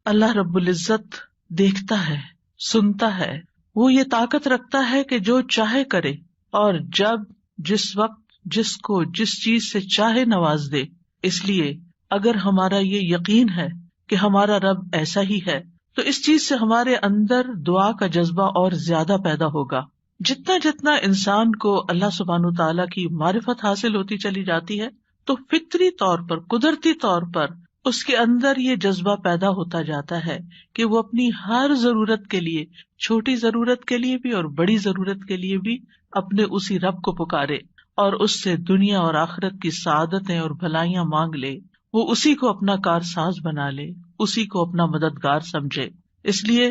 اللہ رب العزت دیکھتا ہے، سنتا ہے، وہ یہ طاقت رکھتا ہے کہ جو چاہے کرے اور جب، جس وقت، جس کو جس چیز سے چاہے نواز دے۔ اس لیے اگر ہمارا یہ یقین ہے کہ ہمارا رب ایسا ہی ہے تو اس چیز سے ہمارے اندر دعا کا جذبہ اور زیادہ پیدا ہوگا۔ جتنا جتنا انسان کو اللہ سبحانہ تعالیٰ کی معرفت حاصل ہوتی چلی جاتی ہے تو فطری طور پر، قدرتی طور پر اس کے اندر یہ جذبہ پیدا ہوتا جاتا ہے کہ وہ اپنی ہر ضرورت کے لیے، چھوٹی ضرورت کے لیے بھی اور بڑی ضرورت کے لیے بھی اپنے اسی رب کو پکارے اور اس سے دنیا اور آخرت کی سعادتیں اور بھلائیاں مانگ لے۔ وہ اسی کو اپنا کارساز بنا لے، اسی کو اپنا مددگار سمجھے۔ اس لیے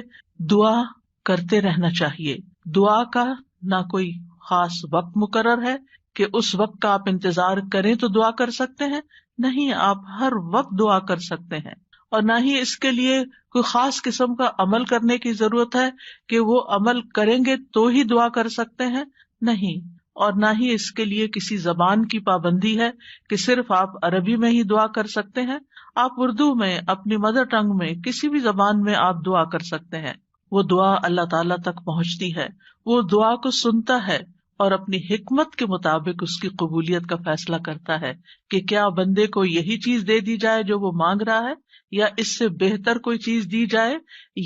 دعا کرتے رہنا چاہیے۔ دعا کا نہ کوئی خاص وقت مقرر ہے کہ اس وقت کا آپ انتظار کریں تو دعا کر سکتے ہیں، نہیں، آپ ہر وقت دعا کر سکتے ہیں، اور نہ ہی اس کے لیے کوئی خاص قسم کا عمل کرنے کی ضرورت ہے کہ وہ عمل کریں گے تو ہی دعا کر سکتے ہیں، نہیں، اور نہ ہی اس کے لیے کسی زبان کی پابندی ہے کہ صرف آپ عربی میں ہی دعا کر سکتے ہیں۔ آپ اردو میں، اپنی مدر ٹنگ میں، کسی بھی زبان میں آپ دعا کر سکتے ہیں۔ وہ دعا اللہ تعالیٰ تک پہنچتی ہے، وہ دعا کو سنتا ہے اور اپنی حکمت کے مطابق اس کی قبولیت کا فیصلہ کرتا ہے کہ کیا بندے کو یہی چیز دے دی جائے جو وہ مانگ رہا ہے، یا اس سے بہتر کوئی چیز دی جائے،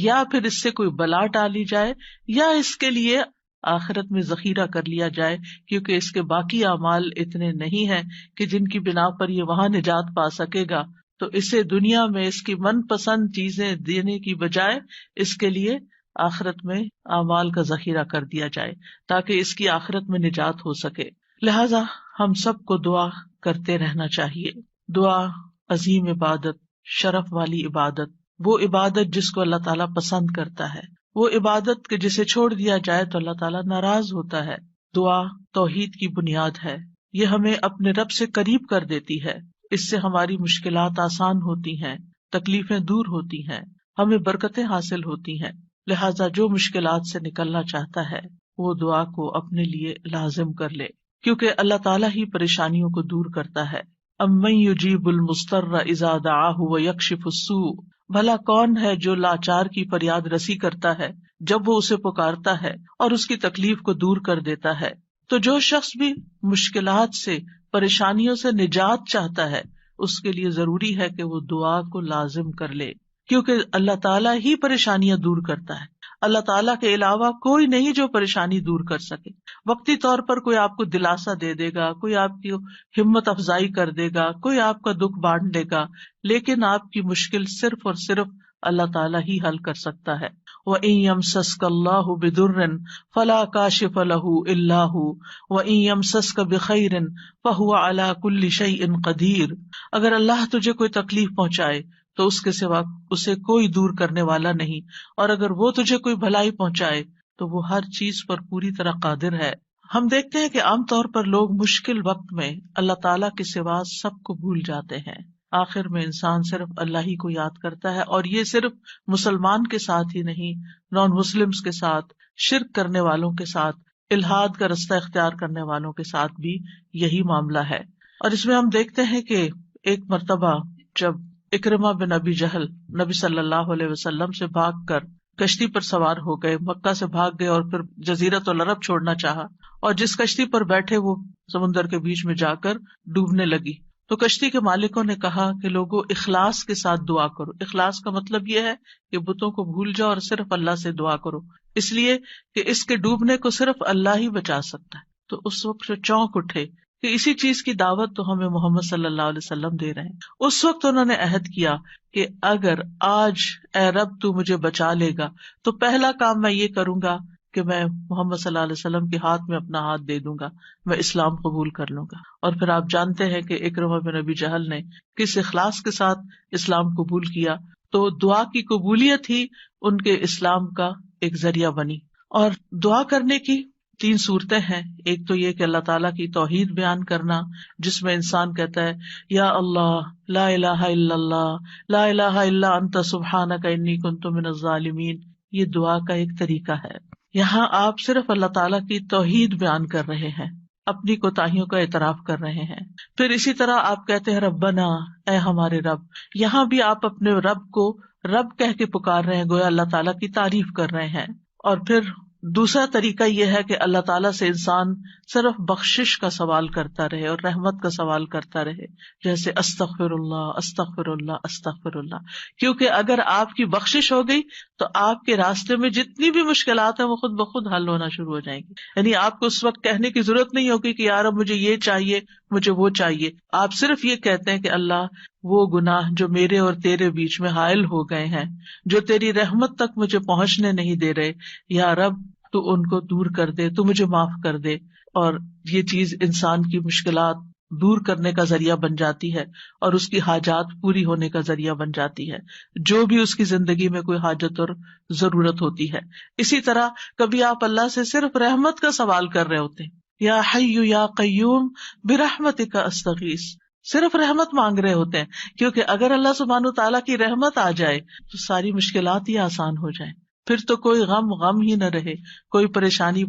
یا پھر اس سے کوئی بلا ٹالی جائے، یا اس کے لیے آخرت میں ذخیرہ کر لیا جائے، کیونکہ اس کے باقی اعمال اتنے نہیں ہیں کہ جن کی بنا پر یہ وہاں نجات پا سکے گا، تو اسے دنیا میں اس کی من پسند چیزیں دینے کی بجائے اس کے لیے آخرت میں اعمال کا ذخیرہ کر دیا جائے تاکہ اس کی آخرت میں نجات ہو سکے۔ لہذا ہم سب کو دعا کرتے رہنا چاہیے۔ دعا عظیم عبادت، شرف والی عبادت، وہ عبادت جس کو اللہ تعالیٰ پسند کرتا ہے، وہ عبادت کہ جسے چھوڑ دیا جائے تو اللہ تعالیٰ ناراض ہوتا ہے۔ دعا توحید کی بنیاد ہے، یہ ہمیں اپنے رب سے قریب کر دیتی ہے، اس سے ہماری مشکلات آسان ہوتی ہیں، تکلیفیں دور ہوتی ہیں، ہمیں برکتیں حاصل ہوتی ہیں۔ لہٰذا جو مشکلات سے نکلنا چاہتا ہے وہ دعا کو اپنے لیے لازم کر لے، کیونکہ اللہ تعالیٰ ہی پریشانیوں کو دور کرتا ہے۔ امن یجیب المضطر اذا دعاہ ویکشف السوء، بھلا کون ہے جو لاچار کی فریاد رسی کرتا ہے جب وہ اسے پکارتا ہے اور اس کی تکلیف کو دور کر دیتا ہے۔ تو جو شخص بھی مشکلات سے، پریشانیوں سے نجات چاہتا ہے اس کے لیے ضروری ہے کہ وہ دعا کو لازم کر لے، کیونکہ اللہ تعالیٰ ہی پریشانیاں دور کرتا ہے۔ اللہ تعالیٰ کے علاوہ کوئی نہیں جو پریشانی دور کر سکے۔ وقتی طور پر کوئی آپ کو دلاسا دے دے گا، کوئی آپ کی ہمت افزائی کر دے گا، کوئی آپ کا دکھ بانٹ لے گا، لیکن آپ کی مشکل صرف اور صرف اللہ تعالیٰ ہی حل کر سکتا ہے۔ وَإِن يَمْسَسْكَ اللَّهُ بِضُرٍّ فَلَا كَاشِفَ لَهُ إِلَّا هُوَ وَإِن يَمْسَسْكَ بِخَيْرٍ فَهُوَ عَلَى كُلِّ شَيْءٍ قَدِيرٌ، اگر اللہ تجھے کوئی تکلیف پہنچائے تو اس کے سوا اسے کوئی دور کرنے والا نہیں، اور اگر وہ تجھے کوئی بھلائی پہنچائے تو وہ ہر چیز پر پوری طرح قادر ہے۔ ہم دیکھتے ہیں کہ عام طور پر لوگ مشکل وقت میں اللہ تعالیٰ کے سوا سب کو بھول جاتے ہیں، آخر میں انسان صرف اللہ ہی کو یاد کرتا ہے، اور یہ صرف مسلمان کے ساتھ ہی نہیں، نان مسلمز کے ساتھ، شرک کرنے والوں کے ساتھ، الحاد کا رستہ اختیار کرنے والوں کے ساتھ بھی یہی معاملہ ہے۔ اور اس میں ہم دیکھتے ہیں کہ ایک مرتبہ جب اکرمہ بن ابی جہل نبی صلی اللہ علیہ وسلم سے بھاگ کر کشتی پر سوار ہو گئے، مکہ سے بھاگ گئے اور پھر جزیرۃ العرب چھوڑنا چاہا، اور جس کشتی پر بیٹھے وہ سمندر کے بیچ میں جا کر ڈوبنے لگی، تو کشتی کے مالکوں نے کہا کہ لوگوں اخلاص کے ساتھ دعا کرو۔ اخلاص کا مطلب یہ ہے کہ بتوں کو بھول جاؤ اور صرف اللہ سے دعا کرو، اس لیے کہ اس کے ڈوبنے کو صرف اللہ ہی بچا سکتا ہے۔ تو اس وقت جو چونک اٹھے کہ اسی چیز کی دعوت تو ہمیں محمد صلی اللہ علیہ وسلم دے رہے ہیں۔ اس وقت انہوں نے عہد کیا کہ اگر آج اے رب تو مجھے بچا لے گا تو پہلا کام میں یہ کروں گا کہ میں محمد صلی اللہ علیہ وسلم کے ہاتھ میں اپنا ہاتھ دے دوں گا، میں اسلام قبول کر لوں گا۔ اور پھر آپ جانتے ہیں کہ اکرمہ بن ابی جہل نے کس اخلاص کے ساتھ اسلام قبول کیا، تو دعا کی قبولیت ہی ان کے اسلام کا ایک ذریعہ بنی۔ اور دعا کرنے کی 3 صورتیں ہیں۔ ایک تو یہ کہ اللہ تعالیٰ کی توحید بیان کرنا، جس میں انسان کہتا ہے یا اللہ لا الہ الا اللہ لا الہ الا انت سبحانک انی کنت من الظالمین، یہ دعا کا ایک طریقہ ہے۔ یہاں آپ صرف اللہ تعالیٰ کی توحید بیان کر رہے ہیں، اپنی کوتاہیوں کا اعتراف کر رہے ہیں۔ پھر اسی طرح آپ کہتے ہیں ربنا، اے ہمارے رب، یہاں بھی آپ اپنے رب کو رب کہہ کے پکار رہے ہیں، گویا اللہ تعالیٰ کی تعریف کر رہے ہیں. اور پھر دوسرا طریقہ یہ ہے کہ اللہ تعالیٰ سے انسان صرف بخشش کا سوال کرتا رہے اور رحمت کا سوال کرتا رہے، جیسے استغفر اللہ استغفر اللہ استغفر اللہ. کیونکہ اگر آپ کی بخشش ہو گئی تو آپ کے راستے میں جتنی بھی مشکلات ہیں وہ خود بخود حل ہونا شروع ہو جائیں گی. یعنی آپ کو اس وقت کہنے کی ضرورت نہیں ہوگی کہ یار اب مجھے یہ چاہیے مجھے وہ چاہیے. آپ صرف یہ کہتے ہیں کہ اللہ وہ گناہ جو میرے اور تیرے بیچ میں حائل ہو گئے ہیں، جو تیری رحمت تک مجھے پہنچنے نہیں دے رہے، یا رب تو ان کو دور کر دے، تو مجھے معاف کر دے. اور یہ چیز انسان کی مشکلات دور کرنے کا ذریعہ بن جاتی ہے اور اس کی حاجات پوری ہونے کا ذریعہ بن جاتی ہے، جو بھی اس کی زندگی میں کوئی حاجت اور ضرورت ہوتی ہے. اسی طرح کبھی آپ اللہ سے صرف رحمت کا سوال کر رہے ہوتے ہیں، یا حی یا قیوم برحمتک استغیث، صرف رحمت مانگ رہے ہوتے ہیں. کیونکہ اگر اللہ سبحانہ تعالیٰ کی رحمت آ جائے تو ساری مشکلات ہی آسان ہو جائیں، پھر تو کوئی غم ہی نہ رہے، کوئی پریشانی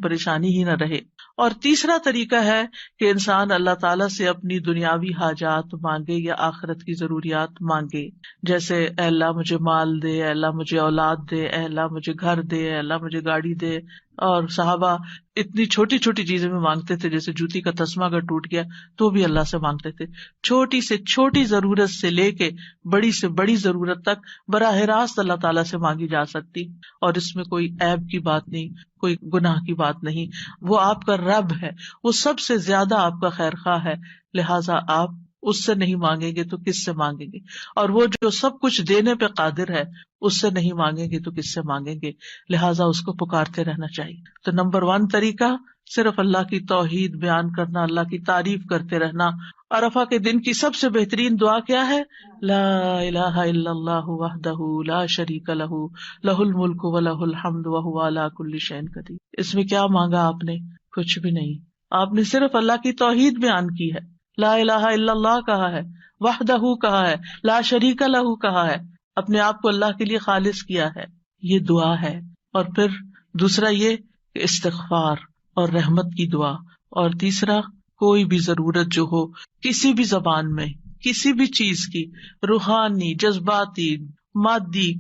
ہی نہ رہے. اور تیسرا طریقہ ہے کہ انسان اللہ تعالیٰ سے اپنی دنیاوی حاجات مانگے یا آخرت کی ضروریات مانگے، جیسے اے اللہ مجھے مال دے، اے اللہ مجھے اولاد دے، اے اللہ مجھے گھر دے، اے اللہ مجھے گاڑی دے. اور صحابہ اتنی چھوٹی چھوٹی چیزیں میں مانگتے تھے، جیسے جوتی کا تسمہ اگر ٹوٹ گیا تو بھی اللہ سے مانگتے تھے. چھوٹی سے چھوٹی ضرورت سے لے کے بڑی ضرورت تک براہ راست اللہ تعالیٰ سے مانگی جا سکتی، اور اس میں کوئی عیب کی بات نہیں، کوئی گناہ کی بات نہیں. وہ آپ کا رب ہے، وہ سب سے زیادہ آپ کا خیر خواہ ہے، لہٰذا آپ اس سے نہیں مانگیں گے تو کس سے مانگیں گے؟ اور وہ جو سب کچھ دینے پہ قادر ہے اس سے نہیں مانگیں گے تو کس سے مانگیں گے؟ لہٰذا اس کو پکارتے رہنا چاہیے. تو نمبر 1 طریقہ صرف اللہ کی توحید بیان کرنا، اللہ کی تعریف کرتے رہنا. عرفہ کے دن کی سب سے بہترین دعا کیا ہے؟ لا الہ الا اللہ وحدہ لا شریک لہ لہ الملک ولہ الحمد وہو علی کل شیء قدیر. اس میں کیا مانگا آپ نے؟ کچھ بھی نہیں. آپ نے صرف اللہ کی توحید بیان کی ہے، لا الہ الا اللہ کہا ہے، وحدہ کہا ہے، لا شریک لہ کہا ہے، اپنے آپ کو اللہ کے لیے خالص کیا ہے. یہ دعا ہے. اور پھر دوسرا یہ کہ استغفار اور رحمت کی دعا. اور تیسرا کوئی بھی ضرورت جو ہو کسی بھی زبان میں، کسی بھی چیز کی، روحانی، جذباتی، مادی،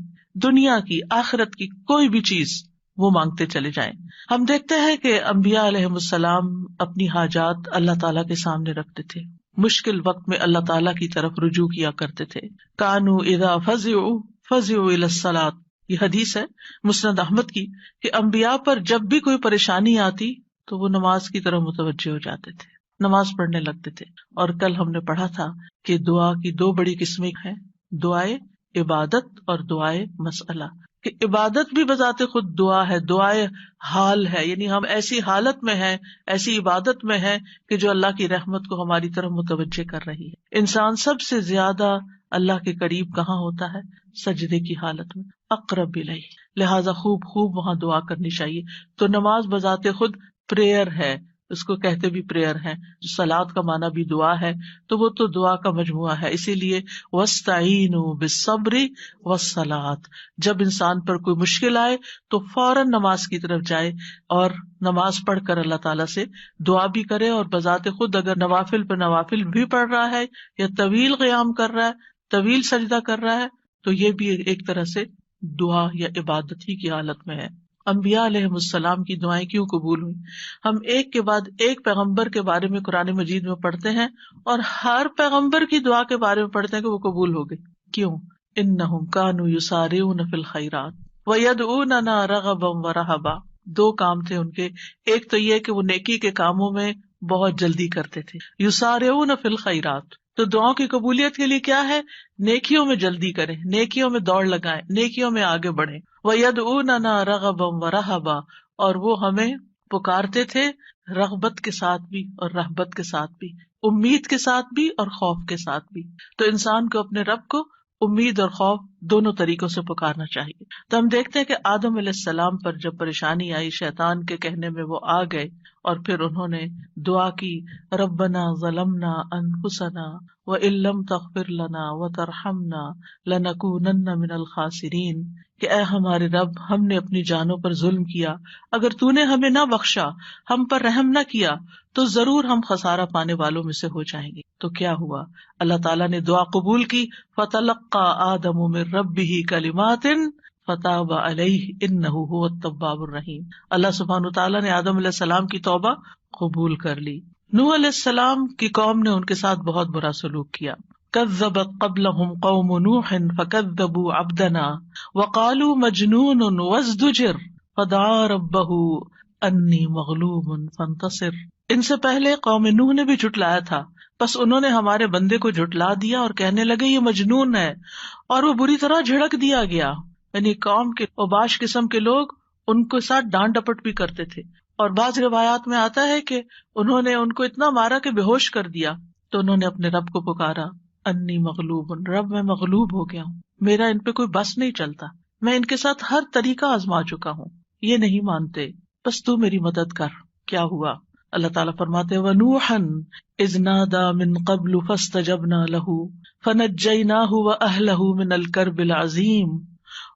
دنیا کی، آخرت کی، کوئی بھی چیز وہ مانگتے چلے جائیں. ہم دیکھتے ہیں کہ انبیاء علیہم السلام اپنی حاجات اللہ تعالیٰ کے سامنے رکھتے تھے، مشکل وقت میں اللہ تعالیٰ کی طرف رجوع کیا کرتے تھے. کانوا اذا فزعوا الى الصلاۃ، یہ حدیث ہے مسند احمد کی، کہ انبیاء پر جب بھی کوئی پریشانی آتی تو وہ نماز کی طرف متوجہ ہو جاتے تھے، نماز پڑھنے لگتے تھے. اور کل ہم نے پڑھا تھا کہ دعا کی 2 بڑی قسمیں ہیں، دعائے عبادت اور دعائے مسئلہ. کہ عبادت بھی بذات خود دعا ہے، دعائے حال ہے، یعنی ہم ایسی حالت میں ہیں، ایسی عبادت میں ہیں کہ جو اللہ کی رحمت کو ہماری طرف متوجہ کر رہی ہے. انسان سب سے زیادہ اللہ کے قریب کہاں ہوتا ہے؟ سجدے کی حالت میں، اقرب الیہ. لہذا خوب وہاں دعا کرنی چاہیے. تو نماز بذات خود پریئر ہے، اس کو کہتے بھی پریئر ہے. جو صلاۃ کا معنی بھی دعا ہے، تو وہ تو دعا کا مجموعہ ہے. اسی لیے وَاسْتَعِینُوا بِالصَّبْرِ وَالصَّلَاةِ، جب انسان پر کوئی مشکل آئے تو فوراً نماز کی طرف جائے اور نماز پڑھ کر اللہ تعالیٰ سے دعا بھی کرے. اور بذات خود اگر نوافل پہ نوافل بھی پڑھ رہا ہے یا طویل قیام کر رہا ہے، طویل سجدہ کر رہا ہے، تو یہ بھی ایک طرح سے دعا یا عبادت ہی کی حالت میں ہے. انبیاء علیہم السلام کی دعائیں کیوں قبول ہوئی؟ ہم ایک کے بعد ایک پیغمبر کے بارے میں قرآن مجید میں پڑھتے ہیں اور ہر پیغمبر کی دعا کے بارے میں پڑھتے ہیں کہ وہ قبول ہو گئی. کیوں؟ انہم کانوا یسارعون فی الخیرات ویدعوننا رغبا ورہبا. 2 کام تھے ان کے. ایک تو یہ کہ وہ نیکی کے کاموں میں بہت جلدی کرتے تھے، یسارعون فی الخیرات. تو دعاؤں کی قبولیت کے لیے کیا ہے؟ نیکیوں میں جلدی کریں، نیکیوں میں دوڑ لگائیں، نیکیوں میں آگے بڑھیں. وَيَدْعُونَنَا رَغَبًا وَرَهَبًا، اور وہ ہمیں پکارتے تھے رغبت کے ساتھ بھی اور رہبت کے ساتھ بھی، امید کے ساتھ بھی اور خوف کے ساتھ بھی. تو انسان کو اپنے رب کو امید اور خوف دونوں طریقوں سے پکارنا چاہیے. تو ہم دیکھتے ہیں کہ آدم علیہ السلام پر جب پریشانی آئی، شیطان کے کہنے میں وہ آ گئے اور پھر انہوں نے دعا کی ربنا ظلمنا انفسنا وان لم تغفر لنا وترحمنا لنکونن من الخاسرین، کہ اے ہمارے رب، ہم نے اپنی جانوں پر ظلم کیا، اگر تو نے ہمیں نہ بخشا، ہم پر رحم نہ کیا، تو ضرور ہم خسارہ پانے والوں میں سے ہو جائیں گے۔ تو کیا ہوا؟ اللہ تعالیٰ نے دعا قبول کی، فتلقى آدم من ربه کلمات فتاب علیہ انہ هو التواب الرحیم۔ اللہ سبحانہ تعالیٰ نے آدم علیہ السلام کی توبہ قبول کر لی۔ نوح علیہ السلام کی قوم نے ان کے ساتھ بہت برا سلوک کیا۔ کذبت قبلہم قوم نوح فکذبوا عبدنا وقالوا مجنون وازدجر فدعا ربہ انی مغلوب فانتصر۔ ان سے پہلے قوم نوح نے بھی جھٹلایا تھا، بس انہوں نے ہمارے بندے کو جھٹلا دیا اور کہنے لگے یہ مجنون ہے، اور وہ بری طرح جھڑک دیا گیا۔ یعنی قوم کے اوباش قسم کے لوگ ان کے ساتھ ڈانٹ ڈپٹ بھی کرتے تھے، اور بعض روایات میں آتا ہے کہ انہوں نے ان کو اتنا مارا کہ بے ہوش کر دیا۔ تو انہوں نے اپنے رب کو پکارا، انی مغلوب، رب میں مغلوب ہو گیا ہوں، میرا ان پہ کوئی بس نہیں چلتا، میں ان کے ساتھ ہر طریقہ آزما چکا ہوں، یہ نہیں مانتے، بس تو میری مدد کر۔ کیا ہوا؟ اللہ تعالیٰ فرماتے وَنُوحًا إِذْ نَادَى مِن قَبْلُ فَاسْتَجَبْنَا لَهُ فَنَجَّيْنَاهُ وَأَهْلَهُ مِنَ الْكَرْبِ الْعَظِيمِ۔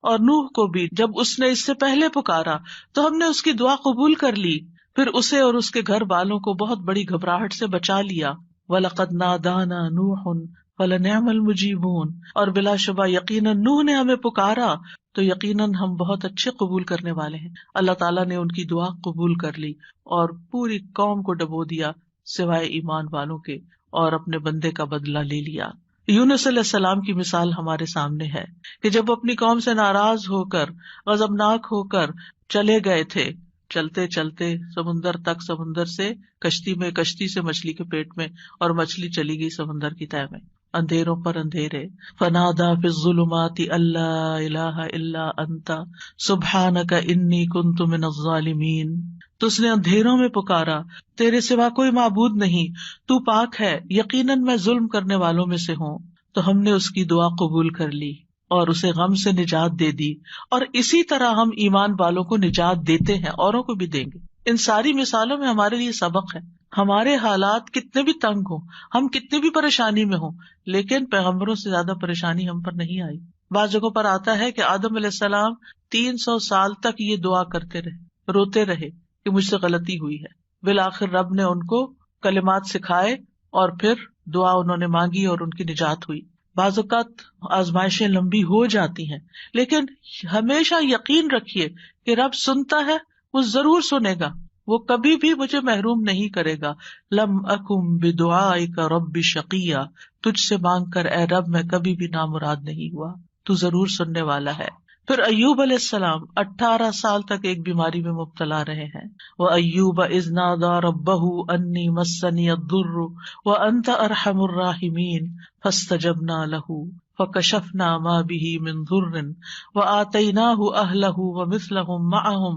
اور نوح کو بھی جب اس نے اس سے پہلے پکارا تو ہم نے اس کی دعا قبول کر لی، پھر اسے اور اس کے گھر والوں کو بہت بڑی گھبراہٹ سے بچا لیا۔ وَلَقَدْ نَادَانَا نُوحٌ فَلَنِعْمَ الْمُجِيبُونَ، اور بلا شبہ یقیناً نوح نے ہمیں پکارا تو یقیناً ہم بہت اچھے قبول کرنے والے ہیں۔ اللہ تعالیٰ نے ان کی دعا قبول کر لی اور پوری قوم کو ڈبو دیا سوائے ایمان والوں کے، اور اپنے بندے کا بدلہ لے لیا۔ یونس علیہ السلام کی مثال ہمارے سامنے ہے کہ جب اپنی قوم سے ناراض ہو کر، غضبناک ہو کر چلے گئے تھے، چلتے چلتے سمندر تک، سمندر سے کشتی میں، کشتی سے مچھلی کے پیٹ میں، اور مچھلی چلی گئی سمندر کی تہہ میں، اندھیروں پر اندھیرے۔ فنادا فی الظلمات اللہ الہ الا انت سبحانک انی کنت من الظالمین۔ تو اس نے اندھیروں میں پکارا، تیرے سوا کوئی معبود نہیں، تو پاک ہے، یقیناً میں ظلم کرنے والوں میں سے ہوں۔ تو ہم نے اس کی دعا قبول کر لی اور اسے غم سے نجات دے دی، اور اسی طرح ہم ایمان والوں کو نجات دیتے ہیں، اوروں کو بھی دیں گے۔ ان ساری مثالوں میں ہمارے لیے سبق ہے۔ ہمارے حالات کتنے بھی تنگ ہوں، ہم کتنی بھی پریشانی میں ہوں، لیکن پیغمبروں سے زیادہ پریشانی ہم پر نہیں آئی۔ بعض جگہوں پر آتا ہے کہ آدم علیہ السلام 300 سال تک یہ دعا کرتے رہے، روتے رہے کہ مجھ سے غلطی ہوئی ہے۔ بالآخر رب نے ان کو کلمات سکھائے اور پھر دعا انہوں نے مانگی اور ان کی نجات ہوئی۔ بعض اوقات آزمائشیں لمبی ہو جاتی ہیں، لیکن ہمیشہ یقین رکھیے کہ رب سنتا ہے، وہ ضرور سنے گا، وہ کبھی بھی مجھے محروم نہیں کرے گا۔ لم اکم بدعائک رب شقیہ، تجھ سے مانگ کر اے رب میں کبھی بھی نامراد نہیں ہوا، تو ضرور سننے والا ہے۔ پھر ایوب علیہ السلام 18 سال تک ایک بیماری میں مبتلا رہے ہیں۔ وَأَيُّوبَ إِذْ نَادَى رَبَّهُ أَنِّي مَسَّنِيَ الضُّرُّ وَأَنْتَ أَرْحَمُ الرَّاحِمِينَ فَاسْتَجَبْنَا لَهُ فَكَشَفْنَا مَا بِهِ مِنْ ضُرٍّ وَآتَيْنَاهُ أَهْلَهُ وَمِثْلَهُمْ مَعَهُمْ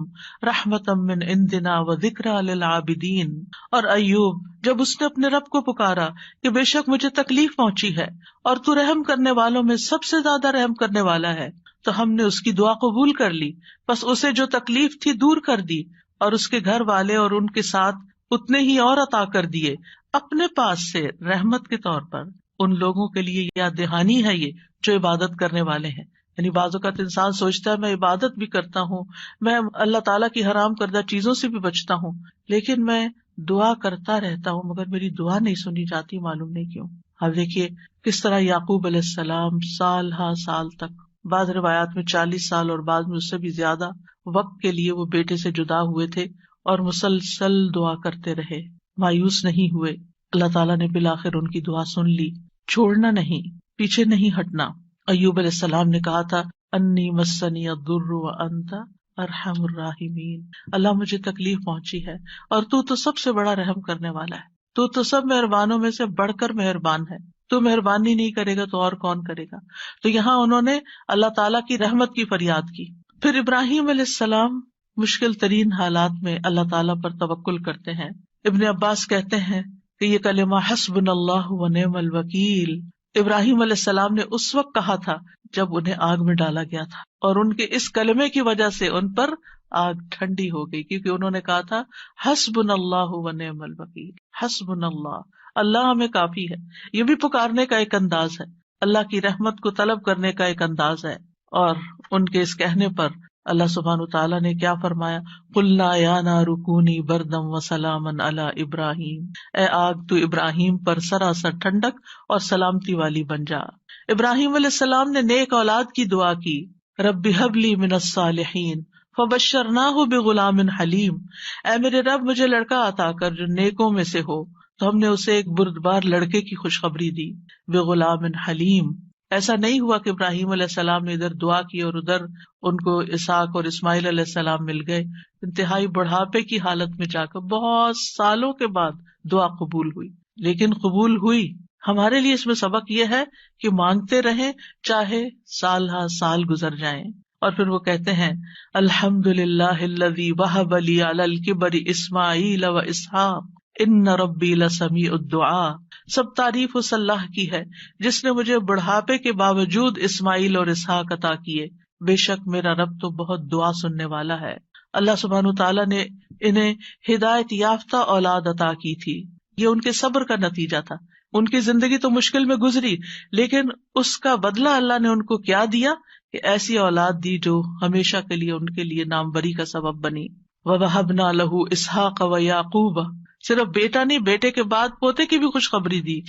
رَحْمَةً مِّنْ عِنْدِنَا وَذِكْرَىٰ لِلْعَابِدِينَ۔ اور ایوب جب اس نے اپنے رب کو پکارا کہ بے شک مجھے تکلیف پہنچی ہے اور تو رحم کرنے والوں میں سب سے زیادہ رحم کرنے والا ہے، تو ہم نے اس کی دعا قبول کر لی، بس اسے جو تکلیف تھی دور کر دی، اور اس کے گھر والے اور ان کے ساتھ اتنے ہی اور عطا کر دیے اپنے پاس سے رحمت کے طور پر۔ ان لوگوں کے لیے یاد دہانی ہے یہ جو عبادت کرنے والے ہیں۔ یعنی بعض اوقات انسان سوچتا ہے میں عبادت بھی کرتا ہوں، میں اللہ تعالیٰ کی حرام کردہ چیزوں سے بھی بچتا ہوں، لیکن میں دعا کرتا رہتا ہوں مگر میری دعا نہیں سنی جاتی، معلوم نہیں کیوں۔ اب دیکھیے کس طرح یعقوب علیہ السلام سال ہا سال تک، بعض روایات میں 40 سال اور بعض میں اس سے بھی زیادہ وقت کے لیے وہ بیٹے سے جدا ہوئے تھے، اور مسلسل دعا کرتے رہے، مایوس نہیں ہوئے۔ اللہ تعالیٰ نے بالآخر ان کی دعا سن لی۔ چھوڑنا نہیں، پیچھے نہیں ہٹنا۔ ایوب علیہ السلام نے کہا تھا انی مسنی الضر وانت ارحم الراحمین، اللہ مجھے تکلیف پہنچی ہے اور تو سب سے بڑا رحم کرنے والا ہے، تو سب مہربانوں میں سے بڑھ کر مہربان ہے، تو مہربانی نہیں کرے گا تو اور کون کرے گا۔ تو یہاں انہوں نے اللہ تعالیٰ کی رحمت کی فریاد کی۔ پھر ابراہیم علیہ السلام مشکل ترین حالات میں اللہ تعالیٰ پر توکل کرتے ہیں۔ ابن عباس کہتے ہیں کہ یہ کلمہ حسبنا اللہ ونعم الوکیل ابراہیم علیہ السلام نے اس وقت کہا تھا جب انہیں آگ میں ڈالا گیا تھا، اور ان کے اس کلمے کی وجہ سے ان پر آگ ٹھنڈی ہو گئی، کیونکہ انہوں نے کہا تھا حسبنا اللہ و نعم الوکیل، حسبنا اللہ، اللہ ہمیں کافی ہے۔ یہ بھی پکارنے کا ایک انداز ہے، اللہ کی رحمت کو طلب کرنے کا ایک انداز ہے۔ اور ان کے اس کہنے پر اللہ سبحانہ تعالیٰ نے کیا فرمایا، قلنا یا نار کونی بردم وسلاما علی ابراہیم، اے آگ تو ابراہیم پر سراسر ٹھنڈک اور سلامتی والی بن جا۔ ابراہیم علیہ السلام نے نیک اولاد کی دعا کی، رب ہب لی من الصالحین فبشرناہ بغلام حلیم، اے میرے رب مجھے لڑکا عطا کر جو نیکوں میں سے ہو، تو ہم نے اسے ایک بردبار لڑکے کی خوشخبری دی، بغلام حلیم۔ ایسا نہیں ہوا کہ ابراہیم علیہ السلام نے ادھر دعا کی اور ادھر ان کو اسحاق اور اسماعیل علیہ السلام مل گئے، انتہائی بڑھاپے کی حالت میں جا کر بہت سالوں کے بعد دعا قبول ہوئی، لیکن قبول ہوئی۔ ہمارے لیے اس میں سبق یہ ہے کہ مانگتے رہیں چاہے سال ہا سال گزر جائیں۔ اور پھر وہ کہتے ہیں الحمدللہ الذی وہب لی علی الکبر اسماعیل و اسحاق ان ربی لسمیع الدعاء، سب تعریف اس اللہ کی ہے جس نے مجھے بڑھاپے کے باوجود اسماعیل اور اسحاق عطا کیے، بے شک میرا رب تو بہت دعا سننے والا ہے۔ اللہ سبحانہ تعالیٰ نے انہیں ہدایت یافتہ اولاد عطا کی تھی، یہ ان کے صبر کا نتیجہ تھا۔ ان کی زندگی تو مشکل میں گزری، لیکن اس کا بدلہ اللہ نے ان کو کیا دیا کہ ایسی اولاد دی جو ہمیشہ کے لیے ان کے لیے ناموری کا سبب بنی۔ وَوَهَبْنَا لَهُ إِسْحَاقَ وَيَعْقُوبَ، صرف بیٹا نہیں، بیٹے کے بعد پوتے کی بھی خوشخبری دی۔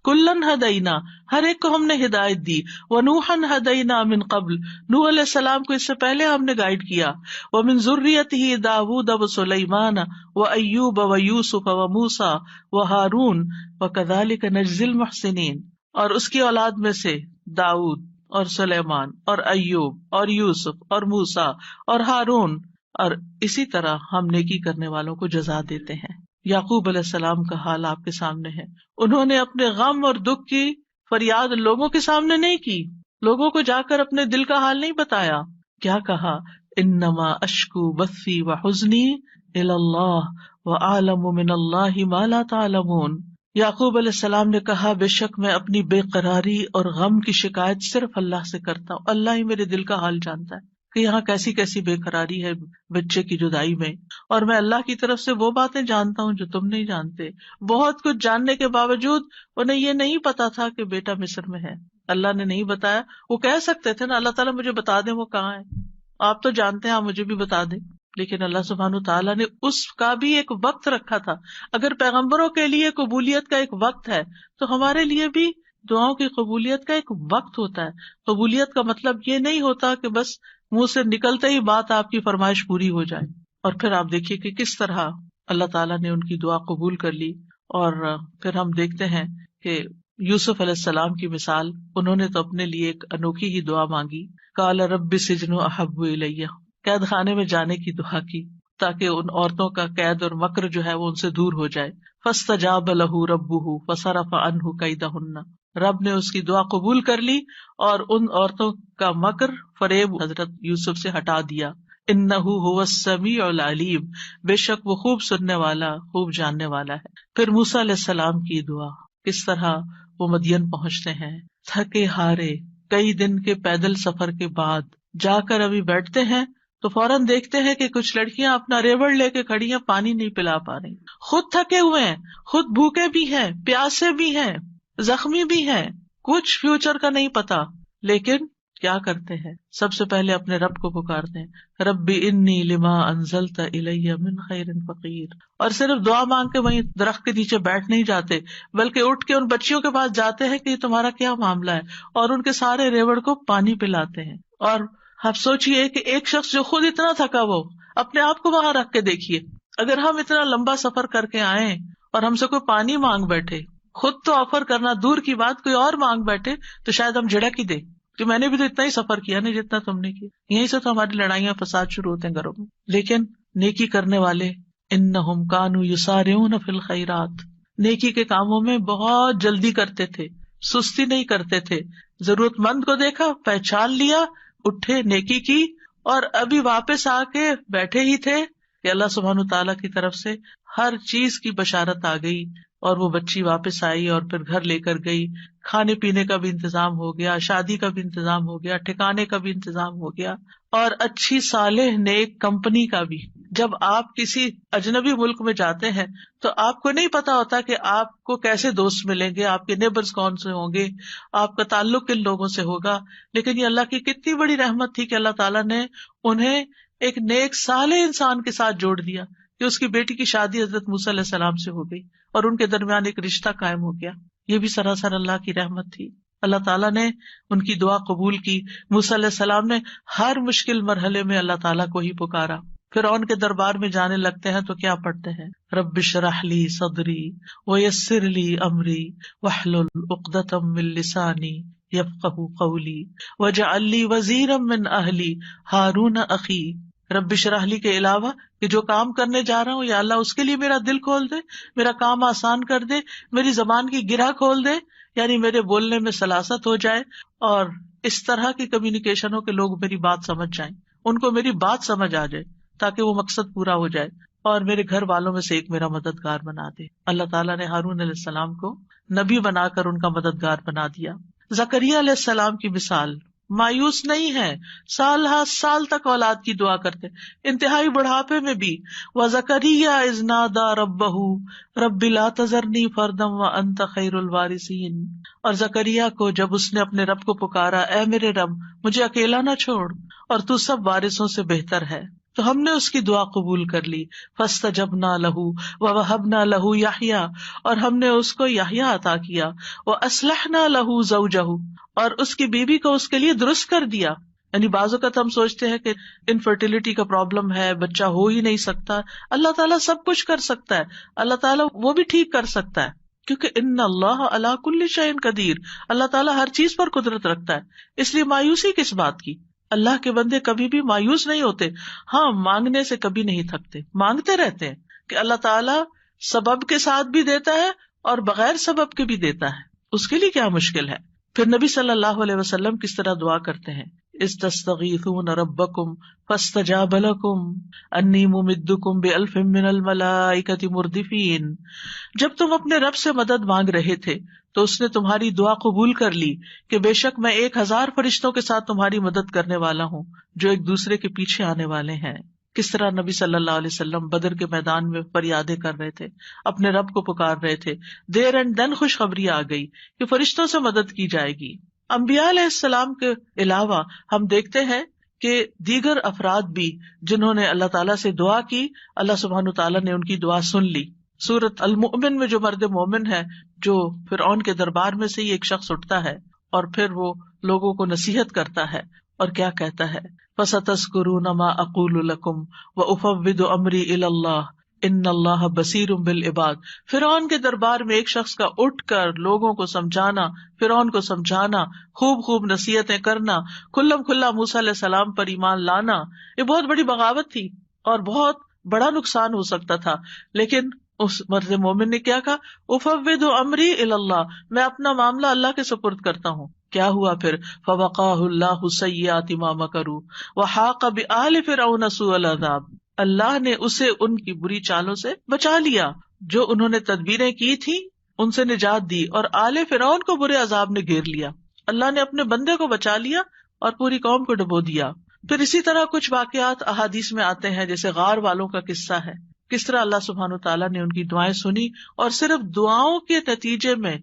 كُلًّا هَدَيْنَا، ہر ایک کو ہم نے ہدایت دی۔ وَنُوحًا هَدَيْنَا مِن قبل، نوح علیہ السلام کو اس سے پہلے ہم نے گائیڈ کیا۔ وَمِن ذُرِّيَّتِهِ دَاوُودَ وَسُلَيْمَانَ وَأَيُّوبَ وَيُوسُفَ وَمُوسَى وَهَارُونَ وَكَذَلِكَ نَجْزِي الْمُحْسِنِينَ، اور اس کی اولاد میں سے داؤد اور سلیمان اور ایوب اور یوسف اور موسیٰ اور ہارون، اور اسی طرح ہم نیکی کرنے والوں کو جزا دیتے ہیں۔ یعقوب علیہ السلام کا حال آپ کے سامنے ہے، انہوں نے اپنے غم اور دکھ کی فریاد لوگوں کے سامنے نہیں کی، لوگوں کو جا کر اپنے دل کا حال نہیں بتایا۔ کیا کہا، انما اشکو بثی وحزنی الی اللہ واعلم من اللہ ما لا تعلمون۔ یعقوب علیہ السلام نے کہا، بے شک میں اپنی بے قراری اور غم کی شکایت صرف اللہ سے کرتا ہوں، اللہ ہی میرے دل کا حال جانتا ہے کہ یہاں کیسی کیسی بے قراری ہے بچے کی جدائی میں، اور میں اللہ کی طرف سے وہ باتیں جانتا ہوں جو تم نہیں جانتے۔ بہت کچھ جاننے کے باوجود انہیں یہ نہیں پتا تھا کہ بیٹا مصر میں ہے، اللہ نے نہیں بتایا۔ وہ کہہ سکتے تھے نا، اللہ تعالیٰ مجھے بتا دیں وہ کہاں ہے، آپ تو جانتے ہیں، آپ مجھے بھی بتا دیں، لیکن اللہ سبحانہ تعالیٰ نے اس کا بھی ایک وقت رکھا تھا۔ اگر پیغمبروں کے لیے قبولیت کا ایک وقت ہے تو ہمارے لیے بھی دعاؤں کی قبولیت کا ایک وقت ہوتا ہے۔ قبولیت کا مطلب یہ نہیں ہوتا کہ بس منہ سے نکلتے ہی بات آپ کی فرمائش پوری ہو جائے۔ اور پھر آپ دیکھیے کہ کس طرح اللہ تعالیٰ نے ان کی دعا قبول کر لی۔ اور پھر ہم دیکھتے ہیں کہ یوسف علیہ السلام کی مثال، انہوں نے تو اپنے لیے ایک انوکھی ہی دعا مانگی، قال رب السجن احب الی، قید خانے میں جانے کی دعا کی تاکہ ان عورتوں کا قید اور مکر جو ہے وہ ان سے دور ہو جائے۔ فاستجاب له ربه فصرف عنه کیدہن، رب نے اس کی دعا قبول کر لی اور ان عورتوں کا مکر فریب حضرت یوسف سے ہٹا دیا۔ انہ هو السمیع العلیم، بے شک وہ خوب سننے والا، خوب جاننے والا ہے۔ پھر موسیٰ علیہ السلام کی دعا، کس طرح وہ مدین پہنچتے ہیں تھکے ہارے، کئی دن کے پیدل سفر کے بعد جا کر ابھی بیٹھتے ہیں تو فوراً دیکھتے ہیں کہ کچھ لڑکیاں اپنا ریوڑ لے کے کھڑی ہیں، پانی نہیں پلا پا رہی، خود تھکے ہوئے ہیں، خود بھوکے بھی ہیں، پیاسے بھی ہیں، زخمی بھی ہیں، کچھ فیوچر کا نہیں پتا، لیکن کیا کرتے ہیں، سب سے پہلے اپنے رب کو پکارتے ہیں، ربی انی لما انزلت الی من خیر فقیر، اور صرف دعا مانگ کے وہیں درخت کے نیچے بیٹھ نہیں جاتے، بلکہ اٹھ کے ان بچیوں کے پاس جاتے ہیں کہ یہ تمہارا کیا معاملہ ہے، اور ان کے سارے ریوڑ کو پانی پلاتے ہیں۔ اور آپ سوچئے کہ ایک شخص جو خود اتنا تھکا، وہ اپنے آپ کو وہاں رکھ کے دیکھیے، اگر ہم اتنا لمبا سفر کر کے آئیں اور ہم سے کوئی پانی مانگ بیٹھے، خود تو آفر کرنا دور کی بات، کوئی اور مانگ بیٹھے تو شاید ہم جھڑک ہی دیں کہ میں نے بھی تو اتنا ہی سفر کیا نہیں جتنا تم نے کیا۔ یہیں سے تو ہماری لڑائیاں فساد شروع ہوتے ہیں گھروں میں۔ لیکن نیکی کرنے والے انہم کانوا یسارعون فی الخیرات، نیکی کے کاموں میں بہت جلدی کرتے تھے، سستی نہیں کرتے تھے، ضرورت مند کو دیکھا، پہچان لیا، اٹھے، نیکی کی، اور ابھی واپس آ کے بیٹھے ہی تھے کہ اللہ سبحانہ تعالیٰ کی طرف سے ہر چیز کی بشارت آ گئی اور وہ بچی واپس آئی اور پھر گھر لے کر گئی. کھانے پینے کا بھی انتظام ہو گیا, شادی کا بھی انتظام ہو گیا, ٹھکانے کا بھی انتظام ہو گیا, اور اچھی صالح نیک کمپنی کا بھی. جب آپ کسی اجنبی ملک میں جاتے ہیں تو آپ کو نہیں پتا ہوتا کہ آپ کو کیسے دوست ملیں گے, آپ کے نیبرز کون سے ہوں گے, آپ کا تعلق کن لوگوں سے ہوگا. لیکن یہ اللہ کی کتنی بڑی رحمت تھی کہ اللہ تعالیٰ نے انہیں ایک نیک صالح انسان کے ساتھ جوڑ دیا کہ اس کی بیٹی کی شادی حضرت موسیٰ علیہ السلام سے ہو گئی اور ان کے درمیان ایک رشتہ قائم ہو گیا. یہ بھی سراسر اللہ کی رحمت تھی. اللہ تعالیٰ نے ان کی دعا قبول کی. موسیٰ علیہ السلام نے ہر مشکل مرحلے میں اللہ تعالیٰ کو ہی پکارا. فرعون کے دربار میں جانے لگتے ہیں تو کیا پڑھتے ہیں؟ رب اشرح لی صدری ویسر لی امری واحلل عقدۃ من لسانی یفقہوا قولی واجعل لی وزیرا من اہلی ہارون اخی. رب اشرح لی کے علاوہ کہ جو کام کرنے جا رہا ہوں یا اللہ اس کے لیے میرا دل کھول دے, میرا کام آسان کر دے, میری زبان کی گرہ کھول دے, یعنی میرے بولنے میں سلاست ہو جائے اور اس طرح کی کمیونیکیشن ہو کہ لوگ میری بات سمجھ جائیں, ان کو میری بات سمجھ آ جائے تاکہ وہ مقصد پورا ہو جائے, اور میرے گھر والوں میں سے ایک میرا مددگار بنا دے. اللہ تعالیٰ نے ہارون علیہ السلام کو نبی بنا کر ان کا مددگار بنا دیا. زکریا علیہ السلام کی مثال, مایوس نہیں ہے, سال ہر سال تک اولاد کی دعا کرتے, انتہائی بڑھاپے میں بھی. وَزَكَرِيَّا إِذْ نَادَىٰ رَبَّهُ رَبِّ لَا تَذَرْنِي فَرْدًا وَأَنْتَ خَيْرُ الْوَارِثِينَ. اور زکریا کو جب اس نے اپنے رب کو پکارا, اے میرے رب مجھے اکیلا نہ چھوڑ اور تو سب وارثوں سے بہتر ہے, تو ہم نے اس کی دعا قبول کر لی. فَاسْتَجَبْنَا لَهُ وَوَهَبْنَا لَهُ يَحْيَىٰ, اور ہم نے اس کو یحییٰ عطا کیا. وَأَصْلَحْنَا لَهُ زَوْجَهُ, اور اس کی بیوی کو اس کے لیے درست کر دیا. یعنی بعض اوقات ہم سوچتے ہیں کہ انفرٹیلٹی کا پرابلم ہے, بچہ ہو ہی نہیں سکتا. اللہ تعالیٰ سب کچھ کر سکتا ہے, اللہ تعالیٰ وہ بھی ٹھیک کر سکتا ہے, کیونکہ ان اللہ علی کل شیء قدیر, اللہ تعالیٰ ہر چیز پر قدرت رکھتا ہے. اس لیے مایوسی کس بات کی؟ اللہ کے بندے کبھی بھی مایوس نہیں ہوتے. ہاں, مانگنے سے کبھی نہیں تھکتے, مانگتے رہتے ہیں کہ اللہ تعالیٰ سبب کے ساتھ بھی دیتا ہے اور بغیر سبب کے بھی دیتا ہے, اس کے لیے کیا مشکل ہے. پھر نبی صلی اللہ علیہ وسلم کس طرح دعا کرتے ہیں, استستغیثون ربکم فاستجاب لکم انی ممدکم بألف من الملائکۃ مردفین. جب تم اپنے رب سے مدد مانگ رہے تھے تو اس نے تمہاری دعا قبول کر لی کہ بے شک میں 1000 فرشتوں کے ساتھ تمہاری مدد کرنے والا ہوں جو ایک دوسرے کے پیچھے آنے والے ہیں. کس طرح نبی صلی اللہ علیہ وسلم بدر کے میدان میں فریادیں کر رہے تھے, اپنے رب کو پکار رہے تھے. دیر اینڈ دن خوشخبری آ گئی کہ فرشتوں سے مدد کی جائے گی. انبیاء علیہ السلام کے علاوہ ہم دیکھتے ہیں کہ دیگر افراد بھی جنہوں نے اللہ تعالیٰ سے دعا کی, اللہ سبحانہ تعالیٰ نے ان کی دعا سن لی. سورۃ المؤمن میں جو مرد مومن ہے, جو فرعون کے دربار میں سے ہی ایک شخص اٹھتا ہے اور پھر وہ لوگوں کو نصیحت کرتا ہے, اور کیا کہتا ہے, فَسَتَذْكُرُونَ مَا أَقُولُ لَكُمْ وَأُفَوِّضُ أَمْرِي إِلَى اللَّهِ إِنَّ اللَّهَ بَصِيرٌ بِالْعِبَادِ. فرعون کے دربار میں ایک شخص کا اٹھ کر لوگوں کو سمجھانا, فرعون کو سمجھانا, خوب نصیحتیں کرنا, کھلم کھلا موسیٰ علیہ السلام پر ایمان لانا, یہ بہت بڑی بغاوت تھی اور بہت بڑا نقصان ہو سکتا تھا. لیکن اس مرد مومن نے کیا کہا, افوض امری الی اللہ, میں اپنا معاملہ اللہ کے سپرد کرتا ہوں. کیا ہوا پھر, فوقاہ اللہ سیئات ما مکروا وحاق بآل فرعون سوء العذاب, اللہ نے اسے ان کی بری چالوں سے بچا لیا جو انہوں نے تدبیریں کی تھی, ان سے نجات دی, اور آل فرعون کو برے عذاب نے گھیر لیا. اللہ نے اپنے بندے کو بچا لیا اور پوری قوم کو ڈبو دیا. پھر اسی طرح کچھ واقعات احادیث میں آتے ہیں, جیسے غار والوں کا قصہ ہے, کس طرح اللہ سبحانہ تعالیٰ نے ان کی دعائیں سنی اور صرف دعاؤں کے نتیجے میں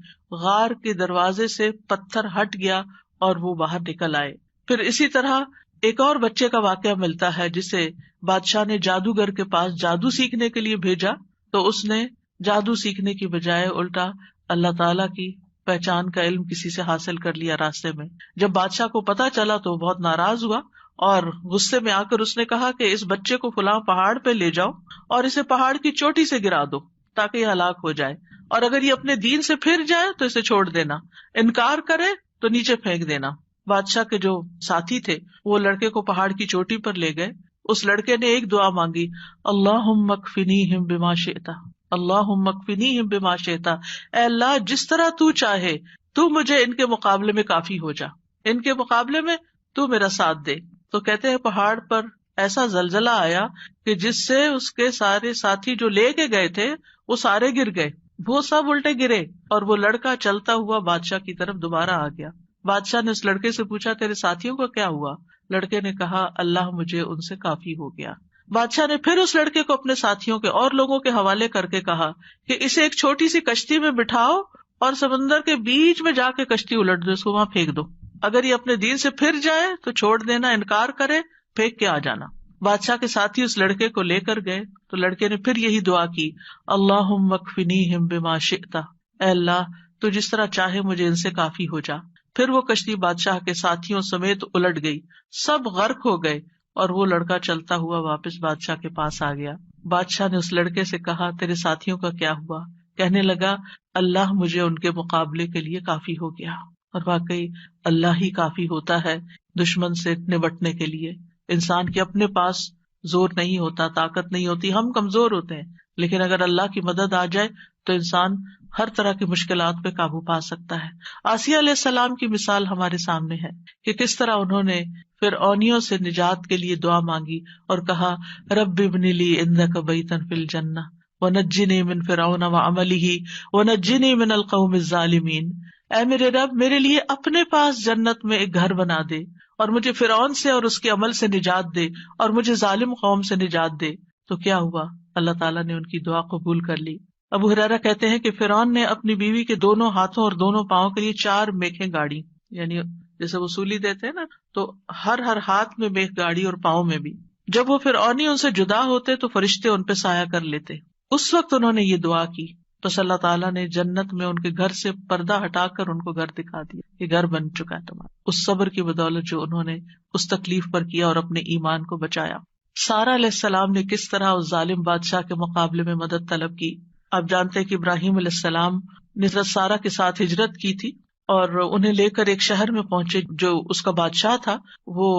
غار کے دروازے سے پتھر ہٹ گیا اور وہ باہر نکل آئے. پھر اسی طرح ایک اور بچے کا واقعہ ملتا ہے جسے بادشاہ نے جادوگر کے پاس جادو سیکھنے کے لیے بھیجا, تو اس نے جادو سیکھنے کی بجائے الٹا اللہ تعالیٰ کی پہچان کا علم کسی سے حاصل کر لیا راستے میں. جب بادشاہ کو پتا چلا تو بہت ناراض ہوا اور غصے میں آ کر اس نے کہا کہ اس بچے کو فلاں پہاڑ پہ لے جاؤ اور اسے پہاڑ کی چوٹی سے گرا دو تاکہ یہ ہلاک ہو جائے, اور اگر یہ اپنے دین سے پھر جائے تو اسے چھوڑ دینا, انکار کرے تو نیچے پھینک دینا. بادشاہ کے جو ساتھی تھے وہ لڑکے کو پہاڑ کی چوٹی پر لے گئے. اس لڑکے نے ایک دعا مانگی, اللہم اکفنیہم بما شئت, اللہم اکفنیہم بما شئت, اے اللہ جس طرح تو چاہے تو مجھے ان کے مقابلے میں کافی ہو جا, ان کے مقابلے میں تو میرا ساتھ دے. تو کہتے ہیں پہاڑ پر ایسا زلزلہ آیا کہ جس سے اس کے سارے ساتھی جو لے کے گئے تھے وہ سارے گر گئے, وہ سب الٹے گرے اور وہ لڑکا چلتا ہوا بادشاہ کی طرف دوبارہ آ گیا. بادشاہ نے اس لڑکے سے پوچھا تیرے ساتھیوں کا کیا ہوا؟ لڑکے نے کہا اللہ مجھے ان سے کافی ہو گیا. بادشاہ نے پھر اس لڑکے کو اپنے ساتھیوں کے اور لوگوں کے حوالے کر کے کہا کہ اسے ایک چھوٹی سی کشتی میں بٹھاؤ اور سمندر کے بیچ میں جا کے کشتی الٹ دو، اس کو وہاں پھینک دو. اگر یہ اپنے دین سے پھر جائے تو چھوڑ دینا، انکار کرے پھینک کے آ جانا. بادشاہ کے ساتھی اس لڑکے کو لے کر گئے تو لڑکے نے پھر یہی دعا کی اللہم اکفنیہم بما شئت، اے اللہ تو جس طرح چاہے مجھے ان سے کافی ہو جا. پھر وہ کشتی بادشاہ کے ساتھیوں سمیت الٹ گئی، سب غرق ہو گئے اور وہ لڑکا چلتا ہوا واپس بادشاہ کے پاس آ گیا. بادشاہ نے اس لڑکے سے کہا تیرے ساتھیوں کا کیا ہوا؟ کہنے لگا اللہ مجھے ان کے مقابلے کے لیے کافی ہو گیا. اور واقعی اللہ ہی کافی ہوتا ہے دشمن سے نبٹنے کے لیے. انسان کے اپنے پاس زور نہیں ہوتا، طاقت نہیں ہوتی، ہم کمزور ہوتے ہیں، لیکن اگر اللہ کی مدد آ جائے تو انسان ہر طرح کی مشکلات پہ قابو پا سکتا ہے. آسیہ علیہ السلام کی مثال ہمارے سامنے ہے کہ کس طرح انہوں نے فرعونیوں سے نجات کے لیے دعا مانگی اور کہا رب ابن لی عندک بیتا فی الجنہ ونجنی من فرعون وعملہ ونجنی من القوم الظالمین. اے میرے رب میرے لیے اپنے پاس جنت میں ایک گھر بنا دے اور مجھے فرعون سے اور اس کے عمل سے نجات دے اور مجھے ظالم قوم سے نجات دے. تو کیا ہوا؟ اللہ تعالیٰ نے ان کی دعا قبول کر لی. ابو ہریرہ کہتے ہیں کہ فرعون نے اپنی بیوی کے دونوں ہاتھوں اور دونوں پاؤں کے لیے 4 میخیں گاڑی، یعنی جیسے وصولی دیتے ہیں نا، تو ہر ہاتھ میں میخ گاڑی اور پاؤں میں بھی. جب وہ فرعونی ان سے جدا ہوتے تو فرشتے ان پہ سایہ کر لیتے. اس وقت انہوں نے یہ دعا کی، بس اللہ تعالیٰ نے جنت میں ان کے گھر سے پردہ ہٹا کر ان کو گھر دکھا دیا کہ گھر بن چکا ہے تمہارا، اس صبر کی بدولت جو انہوں نے اس تکلیف پر کیا اور اپنے ایمان کو بچایا. سارہ علیہ السلام نے کس طرح اس ظالم بادشاہ کے مقابلے میں مدد طلب کی. آپ جانتے ہیں کہ ابراہیم علیہ السلام نے سارہ کے ساتھ ہجرت کی تھی اور انہیں لے کر ایک شہر میں پہنچے. جو اس کا بادشاہ تھا وہ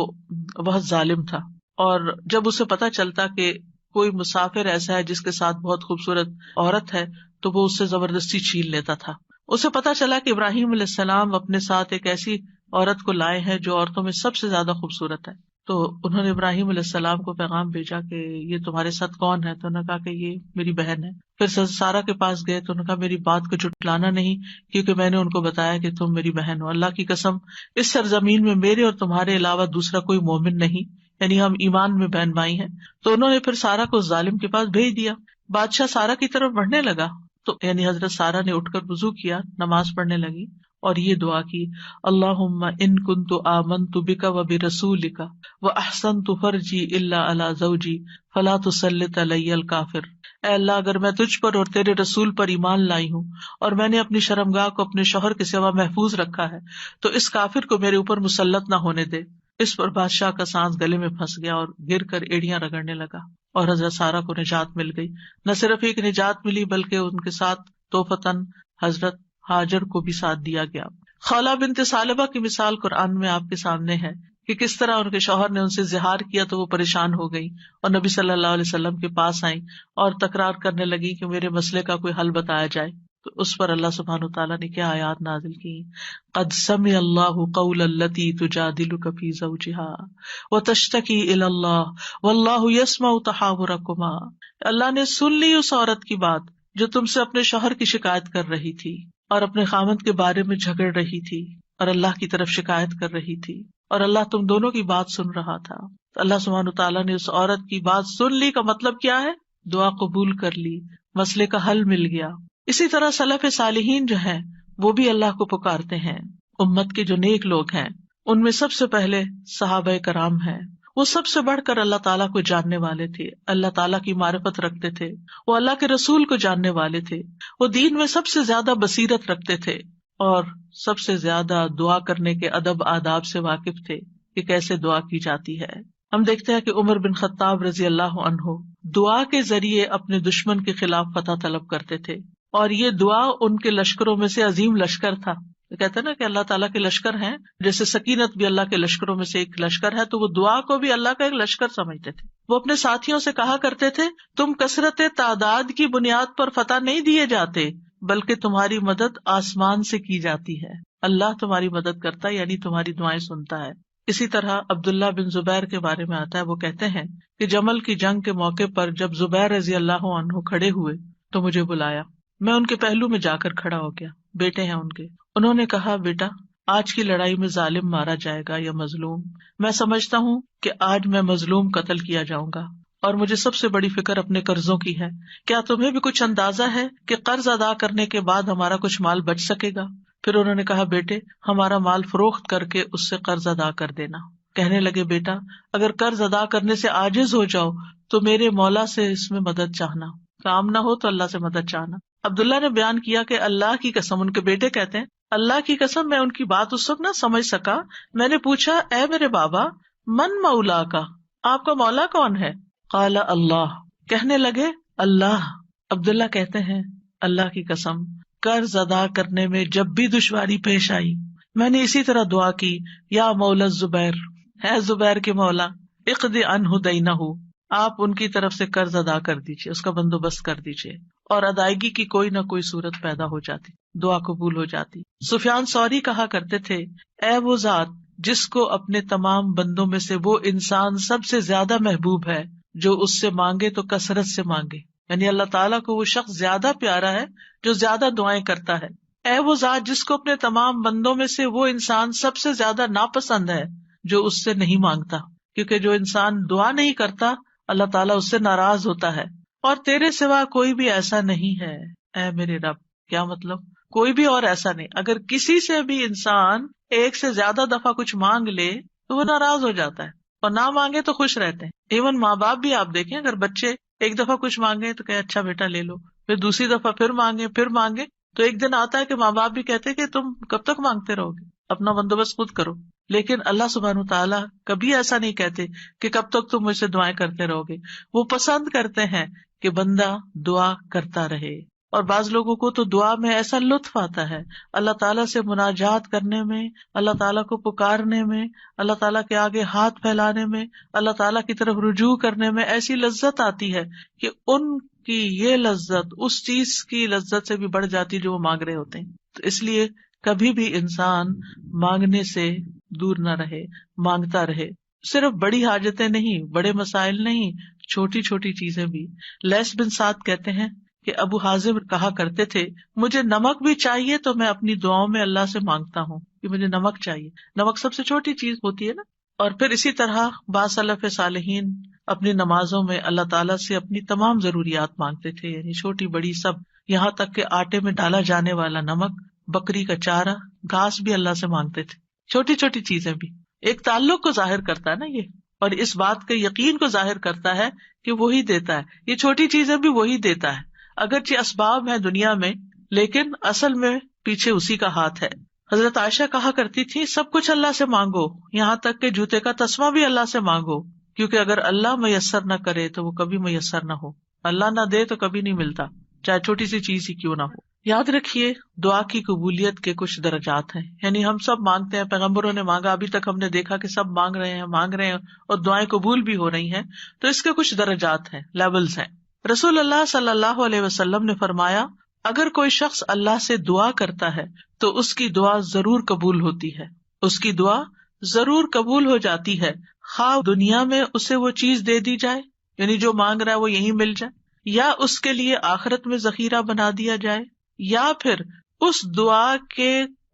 بہت ظالم تھا، اور جب اسے پتا چلتا کہ کوئی مسافر ایسا ہے جس کے ساتھ بہت خوبصورت عورت ہے تو وہ اس سے زبردستی چھین لیتا تھا. اسے پتا چلا کہ ابراہیم علیہ السلام اپنے ساتھ ایک ایسی عورت کو لائے ہیں جو عورتوں میں سب سے زیادہ خوبصورت ہے. تو انہوں نے ابراہیم علیہ السلام کو پیغام بھیجا کہ یہ تمہارے ساتھ کون ہے؟ تو انہوں نے کہا کہ یہ میری بہن ہے. پھر سارہ کے پاس گئے تو انہوں نے کہا میری بات کو جھٹلانا نہیں، کیونکہ میں نے ان کو بتایا کہ تم میری بہن ہو. اللہ کی قسم اس سرزمین میں میرے اور تمہارے علاوہ دوسرا کوئی مومن نہیں، یعنی ہم ایمان میں بہن بھائی ہیں. تو انہوں نے پھر سارہ کو ظالم کے پاس بھیج دیا. بادشاہ سارہ کی طرف بڑھنے لگا تو یعنی حضرت سارہ نے اٹھ کر وضو کیا، نماز پڑھنے لگی اور یہ دعا کی اللہم ان کنت آمنت بک وبرسولک واحسنت فرجی الا علی زوجی فلا تسلط علی الکافر. اے اللہ اگر میں تجھ پر اور تیرے رسول پر ایمان لائی ہوں اور میں نے اپنی شرمگاہ کو اپنے شوہر کے سوا محفوظ رکھا ہے تو اس کافر کو میرے اوپر مسلط نہ ہونے دے. اس پر بادشاہ کا سانس گلے میں پھنس گیا اور گر کر ایڑیاں رگڑنے لگا اور حضرت سارہ کو نجات مل گئی. نہ صرف ایک نجات ملی بلکہ ان کے ساتھ توفتاً حضرت ہاجر کو بھی ساتھ دیا گیا. خولہ بنت ثعلبہ کی مثال قرآن میں آپ کے سامنے ہے کہ کس طرح ان کے شوہر نے ان سے زہار کیا تو وہ پریشان ہو گئی اور نبی صلی اللہ علیہ وسلم کے پاس آئیں اور تکرار کرنے لگی کہ میرے مسئلے کا کوئی حل بتایا جائے. تو اس پر اللہ سبحانہ وتعالیٰ نے کیا آیات نازل کی قد سمع اللہ قول التی تجادلک فی زوجہا وتشتکی الی اللہ واللہ یسمع تحاورکما. اللہ نے سن لی اس عورت کی بات جو تم سے اپنے شوہر کی شکایت کر رہی تھی اور اپنے خامند کے بارے میں جھگڑ رہی تھی اور اللہ کی طرف شکایت کر رہی تھی اور اللہ تم دونوں کی بات سن رہا تھا. تو اللہ سبحانہ وتعالیٰ نے اس عورت کی بات سن لی کا مطلب کیا ہے؟ دعا قبول کر لی، مسئلے کا حل مل گیا. اسی طرح سلف صالحین جو ہیں وہ بھی اللہ کو پکارتے ہیں. امت کے جو نیک لوگ ہیں ان میں سب سے پہلے صحابہ کرام ہیں. وہ سب سے بڑھ کر اللہ تعالیٰ کو جاننے والے تھے، اللہ تعالیٰ کی معرفت رکھتے تھے، وہ اللہ کے رسول کو جاننے والے تھے، وہ دین میں سب سے زیادہ بصیرت رکھتے تھے اور سب سے زیادہ دعا کرنے کے ادب آداب سے واقف تھے کہ کیسے دعا کی جاتی ہے. ہم دیکھتے ہیں کہ عمر بن خطاب رضی اللہ عنہ دعا کے ذریعے اپنے دشمن کے خلاف فتح طلب کرتے تھے اور یہ دعا ان کے لشکروں میں سے عظیم لشکر تھا. کہتے ہیں نا کہ اللہ تعالیٰ کے لشکر ہیں، جیسے سکینت بھی اللہ کے لشکروں میں سے ایک لشکر ہے، تو وہ دعا کو بھی اللہ کا ایک لشکر سمجھتے تھے. وہ اپنے ساتھیوں سے کہا کرتے تھے تم کثرت تعداد کی بنیاد پر فتح نہیں دیے جاتے بلکہ تمہاری مدد آسمان سے کی جاتی ہے. اللہ تمہاری مدد کرتا ہے یعنی تمہاری دعائیں سنتا ہے. اسی طرح عبداللہ بن زبیر کے بارے میں آتا ہے، وہ کہتے ہیں کہ جمل کی جنگ کے موقع پر جب زبیر رضی اللہ عنہ کھڑے ہوئے تو مجھے بلایا. میں ان کے پہلو میں جا کر کھڑا ہو گیا، بیٹے ہیں ان کے. انہوں نے کہا بیٹا آج کی لڑائی میں ظالم مارا جائے گا یا مظلوم؟ میں سمجھتا ہوں کہ آج میں مظلوم قتل کیا جاؤں گا، اور مجھے سب سے بڑی فکر اپنے قرضوں کی ہے. کیا تمہیں بھی کچھ اندازہ ہے کہ قرض ادا کرنے کے بعد ہمارا کچھ مال بچ سکے گا؟ پھر انہوں نے کہا بیٹے ہمارا مال فروخت کر کے اس سے قرض ادا کر دینا. کہنے لگے بیٹا اگر قرض ادا کرنے سے عاجز ہو جاؤ تو میرے مولا سے اس میں مدد چاہنا، کام نہ ہو تو اللہ سے مدد چاہنا. عبداللہ نے بیان کیا کہ اللہ کی قسم، ان کے بیٹے کہتے ہیں اللہ کی قسم میں ان کی بات اس وقت نہ سمجھ سکا. میں نے پوچھا اے میرے بابا من مولا کا، آپ کا مولا کون ہے؟ قال اللہ، کہنے لگے اللہ. عبداللہ کہتے ہیں اللہ کی قسم قرض ادا کرنے میں جب بھی دشواری پیش آئی میں نے اسی طرح دعا کی یا مولا زبیر، ہے زبیر کے مولا، اقضی عنہ دینہ، آپ ان کی طرف سے قرض ادا کر دیجیے، اس کا بندوبست کر دیجیے. اور ادائیگی کی کوئی نہ کوئی صورت پیدا ہو جاتی، دعا قبول ہو جاتی. سفیان ثوری کہا کرتے تھے اے وہ ذات جس کو اپنے تمام بندوں میں سے وہ انسان سب سے زیادہ محبوب ہے جو اس سے مانگے تو کثرت سے مانگے، یعنی اللہ تعالیٰ کو وہ شخص زیادہ پیارا ہے جو زیادہ دعائیں کرتا ہے. اے وہ ذات جس کو اپنے تمام بندوں میں سے وہ انسان سب سے زیادہ ناپسند ہے جو اس سے نہیں مانگتا، کیونکہ جو انسان دعا نہیں کرتا اللہ تعالیٰ اس سے ناراض ہوتا ہے. اور تیرے سوا کوئی بھی ایسا نہیں ہے اے میرے رب. کیا مطلب؟ کوئی بھی اور ایسا نہیں. اگر کسی سے بھی انسان ایک سے زیادہ دفعہ کچھ مانگ لے تو وہ ناراض ہو جاتا ہے، اور نہ مانگے تو خوش رہتے ہیں. ایون ماں باپ بھی آپ دیکھیں، اگر بچے ایک دفعہ کچھ مانگے تو کہ اچھا بیٹا لے لو، پھر دوسری دفعہ پھر مانگے تو ایک دن آتا ہے کہ ماں باپ بھی کہتے کہ تم کب تک مانگتے رہو گے، اپنا بندوبست خود کرو. لیکن اللہ سبحانہ تعالیٰ کبھی ایسا نہیں کہتے کہ کب تک تم مجھ سے دعائیں کرتے رہو گے. وہ پسند کرتے ہیں کہ بندہ دعا کرتا رہے. اور بعض لوگوں کو تو دعا میں ایسا لطف آتا ہے، اللہ تعالیٰ سے مناجات کرنے میں، اللہ تعالیٰ کو پکارنے میں، اللہ تعالیٰ کے آگے ہاتھ پھیلانے میں، اللہ تعالیٰ کی طرف رجوع کرنے میں ایسی لذت آتی ہے کہ ان کی یہ لذت اس چیز کی لذت سے بھی بڑھ جاتی جو وہ مانگ رہے ہوتے ہیں. تو اس لیے کبھی بھی انسان مانگنے سے دور نہ رہے، مانگتا رہے. صرف بڑی حاجتیں نہیں، بڑے مسائل نہیں، چھوٹی چھوٹی چیزیں بھی. لیث بن سعد کہتے ہیں کہ ابو حازم کہا کرتے تھے مجھے نمک بھی چاہیے تو میں اپنی دعاؤں میں اللہ سے مانگتا ہوں کہ مجھے نمک چاہیے. نمک سب سے چھوٹی چیز ہوتی ہے نا. اور پھر اسی طرح بعض سلف صالحین اپنی نمازوں میں اللہ تعالیٰ سے اپنی تمام ضروریات مانگتے تھے، یعنی چھوٹی بڑی سب، یہاں تک کہ آٹے میں ڈالا جانے والا نمک، بکری کا چارہ، گھاس بھی اللہ سے مانگتے تھے. چھوٹی چھوٹی چیزیں بھی ایک تعلق کو ظاہر کرتا ہے نا یہ، اور اس بات کے یقین کو ظاہر کرتا ہے کہ وہی دیتا ہے. یہ چھوٹی چیزیں بھی وہی دیتا ہے، اگرچہ اسباب ہیں دنیا میں لیکن اصل میں پیچھے اسی کا ہاتھ ہے. حضرت عائشہ کہا کرتی تھی سب کچھ اللہ سے مانگو، یہاں تک کہ جوتے کا تسمہ بھی اللہ سے مانگو، کیونکہ اگر اللہ میسر نہ کرے تو وہ کبھی میسر نہ ہو، اللہ نہ دے تو کبھی نہیں ملتا، چاہے چھوٹی سی چیز ہی کیوں نہ ہو. یاد رکھیے دعا کی قبولیت کے کچھ درجات ہیں، یعنی ہم سب مانگتے ہیں، پیغمبروں نے مانگا، ابھی تک ہم نے دیکھا کہ سب مانگ رہے ہیں اور دعائیں قبول بھی ہو رہی ہیں. تو اس کے کچھ درجات ہیں، لیولز ہیں. رسول اللہ صلی اللہ علیہ وسلم نے فرمایا اگر کوئی شخص اللہ سے دعا کرتا ہے تو اس کی دعا ضرور قبول ہوتی ہے، اس کی دعا ضرور قبول ہو جاتی ہے، خواہ دنیا میں اسے وہ چیز دے دی جائے، یعنی جو مانگ رہا ہے وہ یہیں مل جائے، یا اس کے لیے آخرت میں ذخیرہ بنا دیا جائے، یا پھر اس دعا کے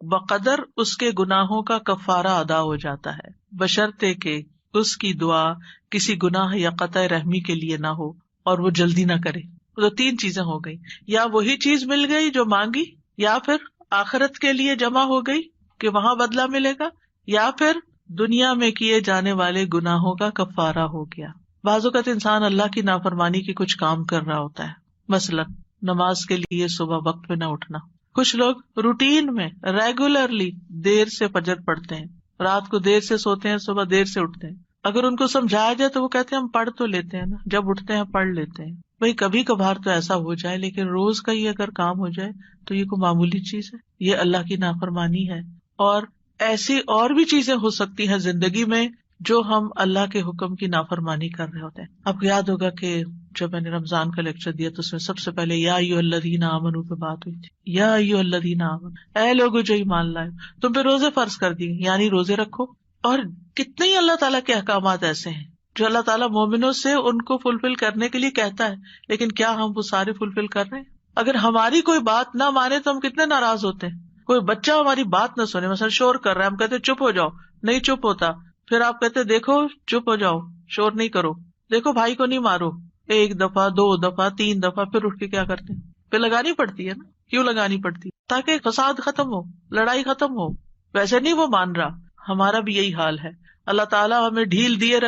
بقدر اس کے گناہوں کا کفارہ ادا ہو جاتا ہے، بشرطے کہ اس کی دعا کسی گناہ یا قطع رحمی کے لیے نہ ہو اور وہ جلدی نہ کرے. تو 3 چیزیں ہو گئی، یا وہی چیز مل گئی جو مانگی، یا پھر آخرت کے لیے جمع ہو گئی کہ وہاں بدلہ ملے گا، یا پھر دنیا میں کیے جانے والے گناہوں کا کفارہ ہو گیا. بعض اوقات انسان اللہ کی نافرمانی کے کچھ کام کر رہا ہوتا ہے، مثلا نماز کے لیے صبح وقت پہ نہ اٹھنا. کچھ لوگ روٹین میں ریگولرلی دیر سے فجر پڑھتے ہیں، رات کو دیر سے سوتے ہیں، صبح دیر سے اٹھتے ہیں. اگر ان کو سمجھایا جائے تو وہ کہتے ہیں ہم پڑھ تو لیتے ہیں نا، جب اٹھتے ہیں پڑھ لیتے ہیں. بھائی کبھی کبھار تو ایسا ہو جائے، لیکن روز کا یہ اگر کام ہو جائے تو یہ کوئی معمولی چیز ہے؟ یہ اللہ کی نافرمانی ہے. اور ایسی اور بھی چیزیں ہو سکتی ہیں زندگی میں جو ہم اللہ کے حکم کی نافرمانی کر رہے ہوتے ہیں. آپ کو یاد ہوگا کہ جب میں نے رمضان کا لیکچر دیا تو اس میں سب سے پہلے یا ایھا الذین آمنوا پہ بات ہوئی تھی. یا ایھا الذین آمنوا، اے لوگو جو ایمان لائے، تم پہ روزے فرض کر دیے، یعنی روزے رکھو. اور کتنے ہی اللہ تعالیٰ کے احکامات ایسے ہیں جو اللہ تعالیٰ مومنوں سے ان کو فلفل کرنے کے لیے کہتا ہے، لیکن کیا ہم وہ سارے فلفل کر رہے ہیں؟ اگر ہماری کوئی بات نہ مانے تو ہم کتنے ناراض ہوتے ہیں. کوئی بچہ ہماری بات نہ سنے، مثلا شور کر رہا ہے، ہم کہتے چپ ہو جاؤ، نہیں چپ ہوتا. پھر آپ کہتے دیکھو چپ ہو جاؤ، شور نہیں کرو، دیکھو بھائی کو نہیں مارو. 1 دفعہ 2 دفعہ 3 دفعہ، پھر اٹھ کے کیا کرتے ہیں؟ پھر لگانی پڑتی ہے نا. کیوں لگانی پڑتی؟ تاکہ فساد ختم ہو، لڑائی ختم ہو. ویسے نہیں وہ مان رہا. ہمارا بھی یہی حال ہے. اللہ تعالیٰ ہمیں ڈھیل دیے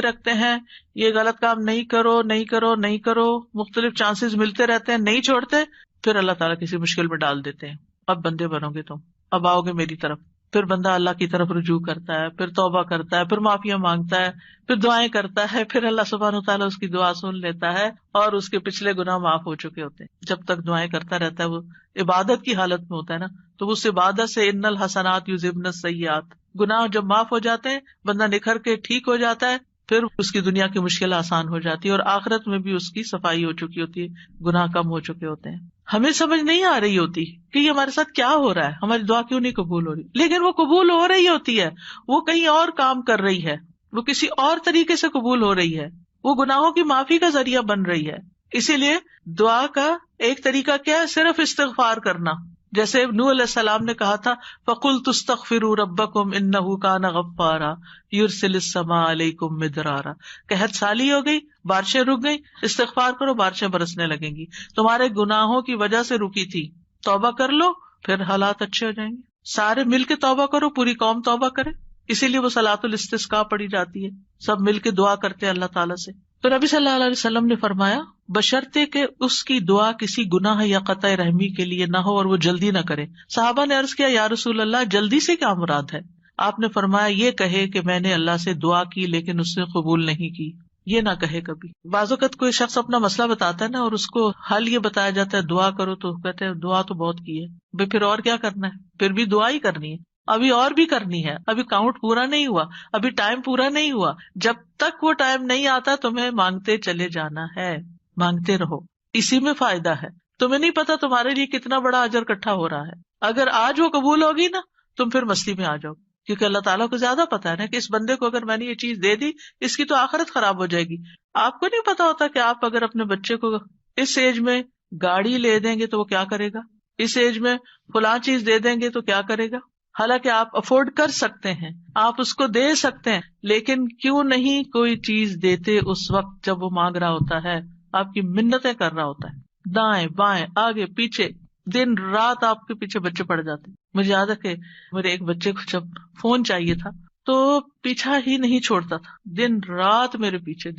رکھتے ہیں، یہ غلط کام نہیں کرو نہیں کرو نہیں کرو، مختلف چانسز ملتے رہتے ہیں، نہیں چھوڑتے. پھر اللہ تعالیٰ کسی مشکل میں ڈال دیتے ہیں. اب بندے بنو گے تم، اب آؤ گے میری طرف. پھر بندہ اللہ کی طرف رجوع کرتا ہے، پھر توبہ کرتا ہے، پھر معافیاں مانگتا ہے، پھر دعائیں کرتا ہے، پھر اللہ سبحانہ وتعالیٰ اس کی دعا سن لیتا ہے اور اس کے پچھلے گناہ معاف ہو چکے ہوتے ہیں. جب تک دعائیں کرتا رہتا ہے، وہ عبادت کی حالت میں ہوتا ہے نا، تو اس عبادت سے ان الحسنات یذہبن السیئات، گناہ جب معاف ہو جاتے ہیں، بندہ نکھر کے ٹھیک ہو جاتا ہے، پھر اس کی دنیا کی مشکل آسان ہو جاتی ہے اور آخرت میں بھی اس کی صفائی ہو چکی ہوتی ہے، گناہ کم ہو چکے ہوتے ہیں. ہمیں سمجھ نہیں آ رہی ہوتی کہ یہ ہمارے ساتھ کیا ہو رہا ہے، ہماری دعا کیوں نہیں قبول ہو رہی، لیکن وہ قبول ہو رہی ہوتی ہے. وہ کہیں اور کام کر رہی ہے، وہ کسی اور طریقے سے قبول ہو رہی ہے، وہ گناہوں کی معافی کا ذریعہ بن رہی ہے. اسی لیے دعا کا ایک طریقہ کیا ہے؟ صرف استغفار کرنا. جیسے نوح علیہ السلام نے کہا تھا فَقُلْتُ اسْتَغْفِرُوا رَبَّكُمْ إِنَّهُ كَانَ غَفَّارًا يُرْسِلِ السَّمَاءَ عَلَيْكُمْ مِدْرَارًا. قحط سالی ہو گئی، بارشیں رک گئی، استغفار کرو، بارشیں برسنے لگیں گی. تمہارے گناہوں کی وجہ سے رکی تھی، توبہ کر لو، پھر حالات اچھے ہو جائیں گے. سارے مل کے توبہ کرو، پوری قوم توبہ کرے. اسی لیے وہ صلاۃ الاستسقاء پڑھی جاتی ہے، سب مل کے دعا کرتے ہیں اللہ تعالیٰ سے. تو نبی صلی اللہ علیہ وسلم نے فرمایا بشرطے کہ اس کی دعا کسی گناہ یا قطع رحمی کے لیے نہ ہو اور وہ جلدی نہ کرے. صحابہ نے عرض کیا یا رسول اللہ جلدی سے کیا مراد ہے؟ آپ نے فرمایا یہ کہے کہ میں نے اللہ سے دعا کی لیکن اس نے قبول نہیں کی. یہ نہ کہے کبھی. بعض اوقات کوئی شخص اپنا مسئلہ بتاتا ہے نا اور اس کو حل یہ بتایا جاتا ہے دعا کرو، تو کہتے ہیں دعا تو بہت کی ہے بھائی، پھر اور کیا کرنا ہے؟ پھر بھی دعا ہی کرنی ہے، ابھی اور بھی کرنی ہے، ابھی کاؤنٹ پورا نہیں ہوا، ابھی ٹائم پورا نہیں ہوا. جب تک وہ ٹائم نہیں آتا تمہیں مانگتے چلے جانا ہے، مانگتے رہو، اسی میں فائدہ ہے. تمہیں نہیں پتا تمہارے لیے کتنا بڑا اجر اکٹھا ہو رہا ہے. اگر آج وہ قبول ہوگی نا، تم پھر مستی میں آ جاؤ، کیونکہ اللہ تعالیٰ کو زیادہ پتا ہے نا کہ اس بندے کو اگر میں نے یہ چیز دے دی اس کی تو آخرت خراب ہو جائے گی. آپ کو نہیں پتا ہوتا کہ آپ اگر اپنے بچے کو اس ایج میں گاڑی لے دیں گے تو وہ کیا کرے گا، اس ایج میں فلاں چیز دے دیں گے تو کیا کرے گا. حالانکہ آپ افورڈ کر سکتے ہیں، آپ اس کو دے سکتے ہیں، لیکن کیوں نہیں کوئی چیز دیتے اس وقت جب وہ مانگ رہا ہوتا ہے، آپ کی منتیں کر رہا ہوتا ہے، دائیں بائیں آگے پیچھے دن رات آپ کے پیچھے بچے پڑ جاتے. مجھے یاد ہے کہ میرے ایک بچے کو جب فون چاہیے تھا تو پیچھا ہی نہیں چھوڑتا تھا، دن رات میرے پیچھے.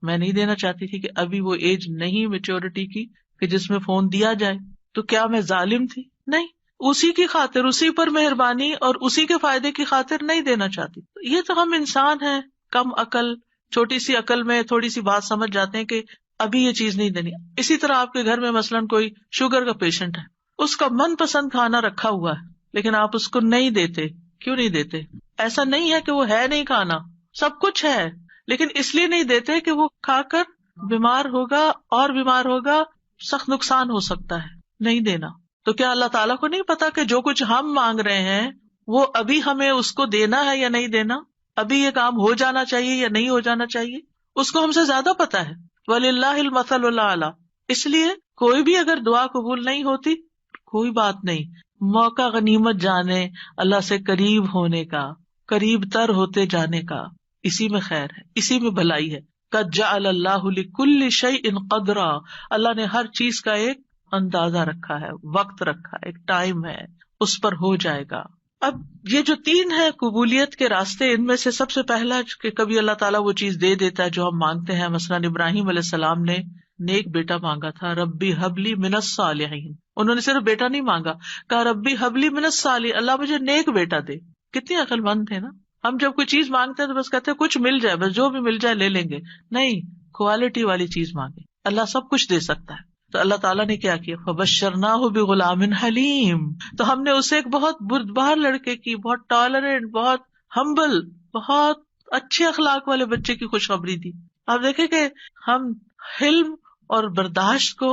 میں نہیں دینا چاہتی تھی کہ ابھی وہ ایج نہیں میچورٹی کی کہ جس میں فون دیا جائے. تو کیا میں ظالم تھی؟ نہیں، اسی کی خاطر، اسی پر مہربانی اور اسی کے فائدے کی خاطر نہیں دینا چاہتی. یہ تو ہم انسان ہیں کم عقل، چھوٹی سی عقل میں تھوڑی سی بات سمجھ جاتے ہیں کہ ابھی یہ چیز نہیں دینی. اسی طرح آپ کے گھر میں مثلاً کوئی شوگر کا پیشنٹ ہے، اس کا من پسند کھانا رکھا ہوا ہے لیکن آپ اس کو نہیں دیتے. کیوں نہیں دیتے؟ ایسا نہیں ہے کہ وہ ہے نہیں کھانا، سب کچھ ہے، لیکن اس لیے نہیں دیتے کہ وہ کھا کر بیمار ہوگا اور بیمار ہوگا، سخت نقصان ہو سکتا ہے. نہیں دینا. تو کیا اللہ تعالیٰ کو نہیں پتا کہ جو کچھ ہم مانگ رہے ہیں وہ ابھی ہمیں اس کو دینا ہے یا نہیں دینا، ابھی یہ کام ہو جانا چاہیے یا نہیں ہو جانا چاہیے؟ اس کو ہم سے زیادہ پتا ہے. وَلِلَّهِ الْمَثَلُ الْأَعْلَىٰ. اس لیے کوئی بھی اگر دعا قبول نہیں ہوتی کوئی بات نہیں، موقع غنیمت جانے اللہ سے قریب ہونے کا، قریب تر ہوتے جانے کا. اسی میں خیر ہے، اسی میں بھلائی ہے. قَدْ جَعَلَ اللَّهُ لِكُلِّ شَيْءٍ قَدْرًا. اللہ نے ہر چیز کا ایک اندازہ رکھا ہے، وقت رکھا ہے، ایک ٹائم ہے، اس پر ہو جائے گا. اب یہ جو 3 ہے قبولیت کے راستے، ان میں سے سب سے پہلا کہ کبھی اللہ تعالیٰ وہ چیز دے دیتا ہے جو ہم مانگتے ہیں. مثلاً ابراہیم علیہ السلام نے نیک بیٹا مانگا تھا، ربی حبلی من الصالحین. انہوں نے صرف بیٹا نہیں مانگا، کہا ربی حبلی من الصالحین، اللہ مجھے نیک بیٹا دے. کتنی عقل مند تھے نا. ہم جب کوئی چیز مانگتے ہیں تو بس کہتے ہیں کچھ مل جائے، بس جو بھی مل جائے لے لیں گے. نہیں، کوالٹی والی چیز مانگے، اللہ سب کچھ دے سکتا ہے. تو اللہ تعالیٰ نے کیا کیا؟ فبشرناہ بغلام حلیم. تو ہم نے اسے ایک بہت بردبار لڑکے کی، بہت ٹالرنٹ، بہت ہمبل، بہت اچھے اخلاق والے بچے کی خوشخبری دی. آپ دیکھیں کہ ہم حلم اور برداشت کو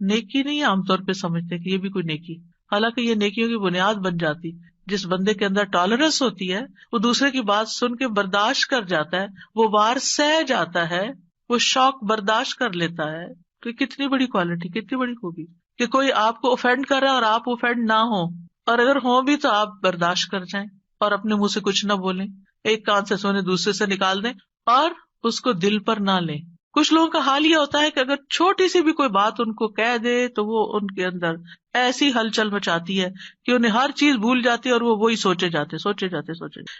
نیکی نہیں عام طور پہ سمجھتے کہ یہ بھی کوئی نیکی، حالانکہ یہ نیکیوں کی بنیاد بن جاتی. جس بندے کے اندر ٹالرنس ہوتی ہے، وہ دوسرے کی بات سن کے برداشت کر جاتا ہے، وہ وار سہ جاتا ہے، وہ شوق برداشت کر لیتا ہے، تو یہ کتنی بڑی کوالٹی، کتنی بڑی خوبی کہ کوئی آپ کو اوفینڈ کر رہا ہے اور آپ اوفینڈ نہ ہو، اور اگر ہوں بھی تو آپ برداشت کر جائیں اور اپنے منہ سے کچھ نہ بولیں، ایک کان سے سونے دوسرے سے نکال دیں اور اس کو دل پر نہ لیں. کچھ لوگوں کا حال یہ ہوتا ہے کہ اگر چھوٹی سی بھی کوئی بات ان کو کہہ دے تو وہ ان کے اندر ایسی ہلچل مچاتی ہے کہ انہیں ہر چیز بھول جاتی ہے اور وہ وہی سوچے جاتے.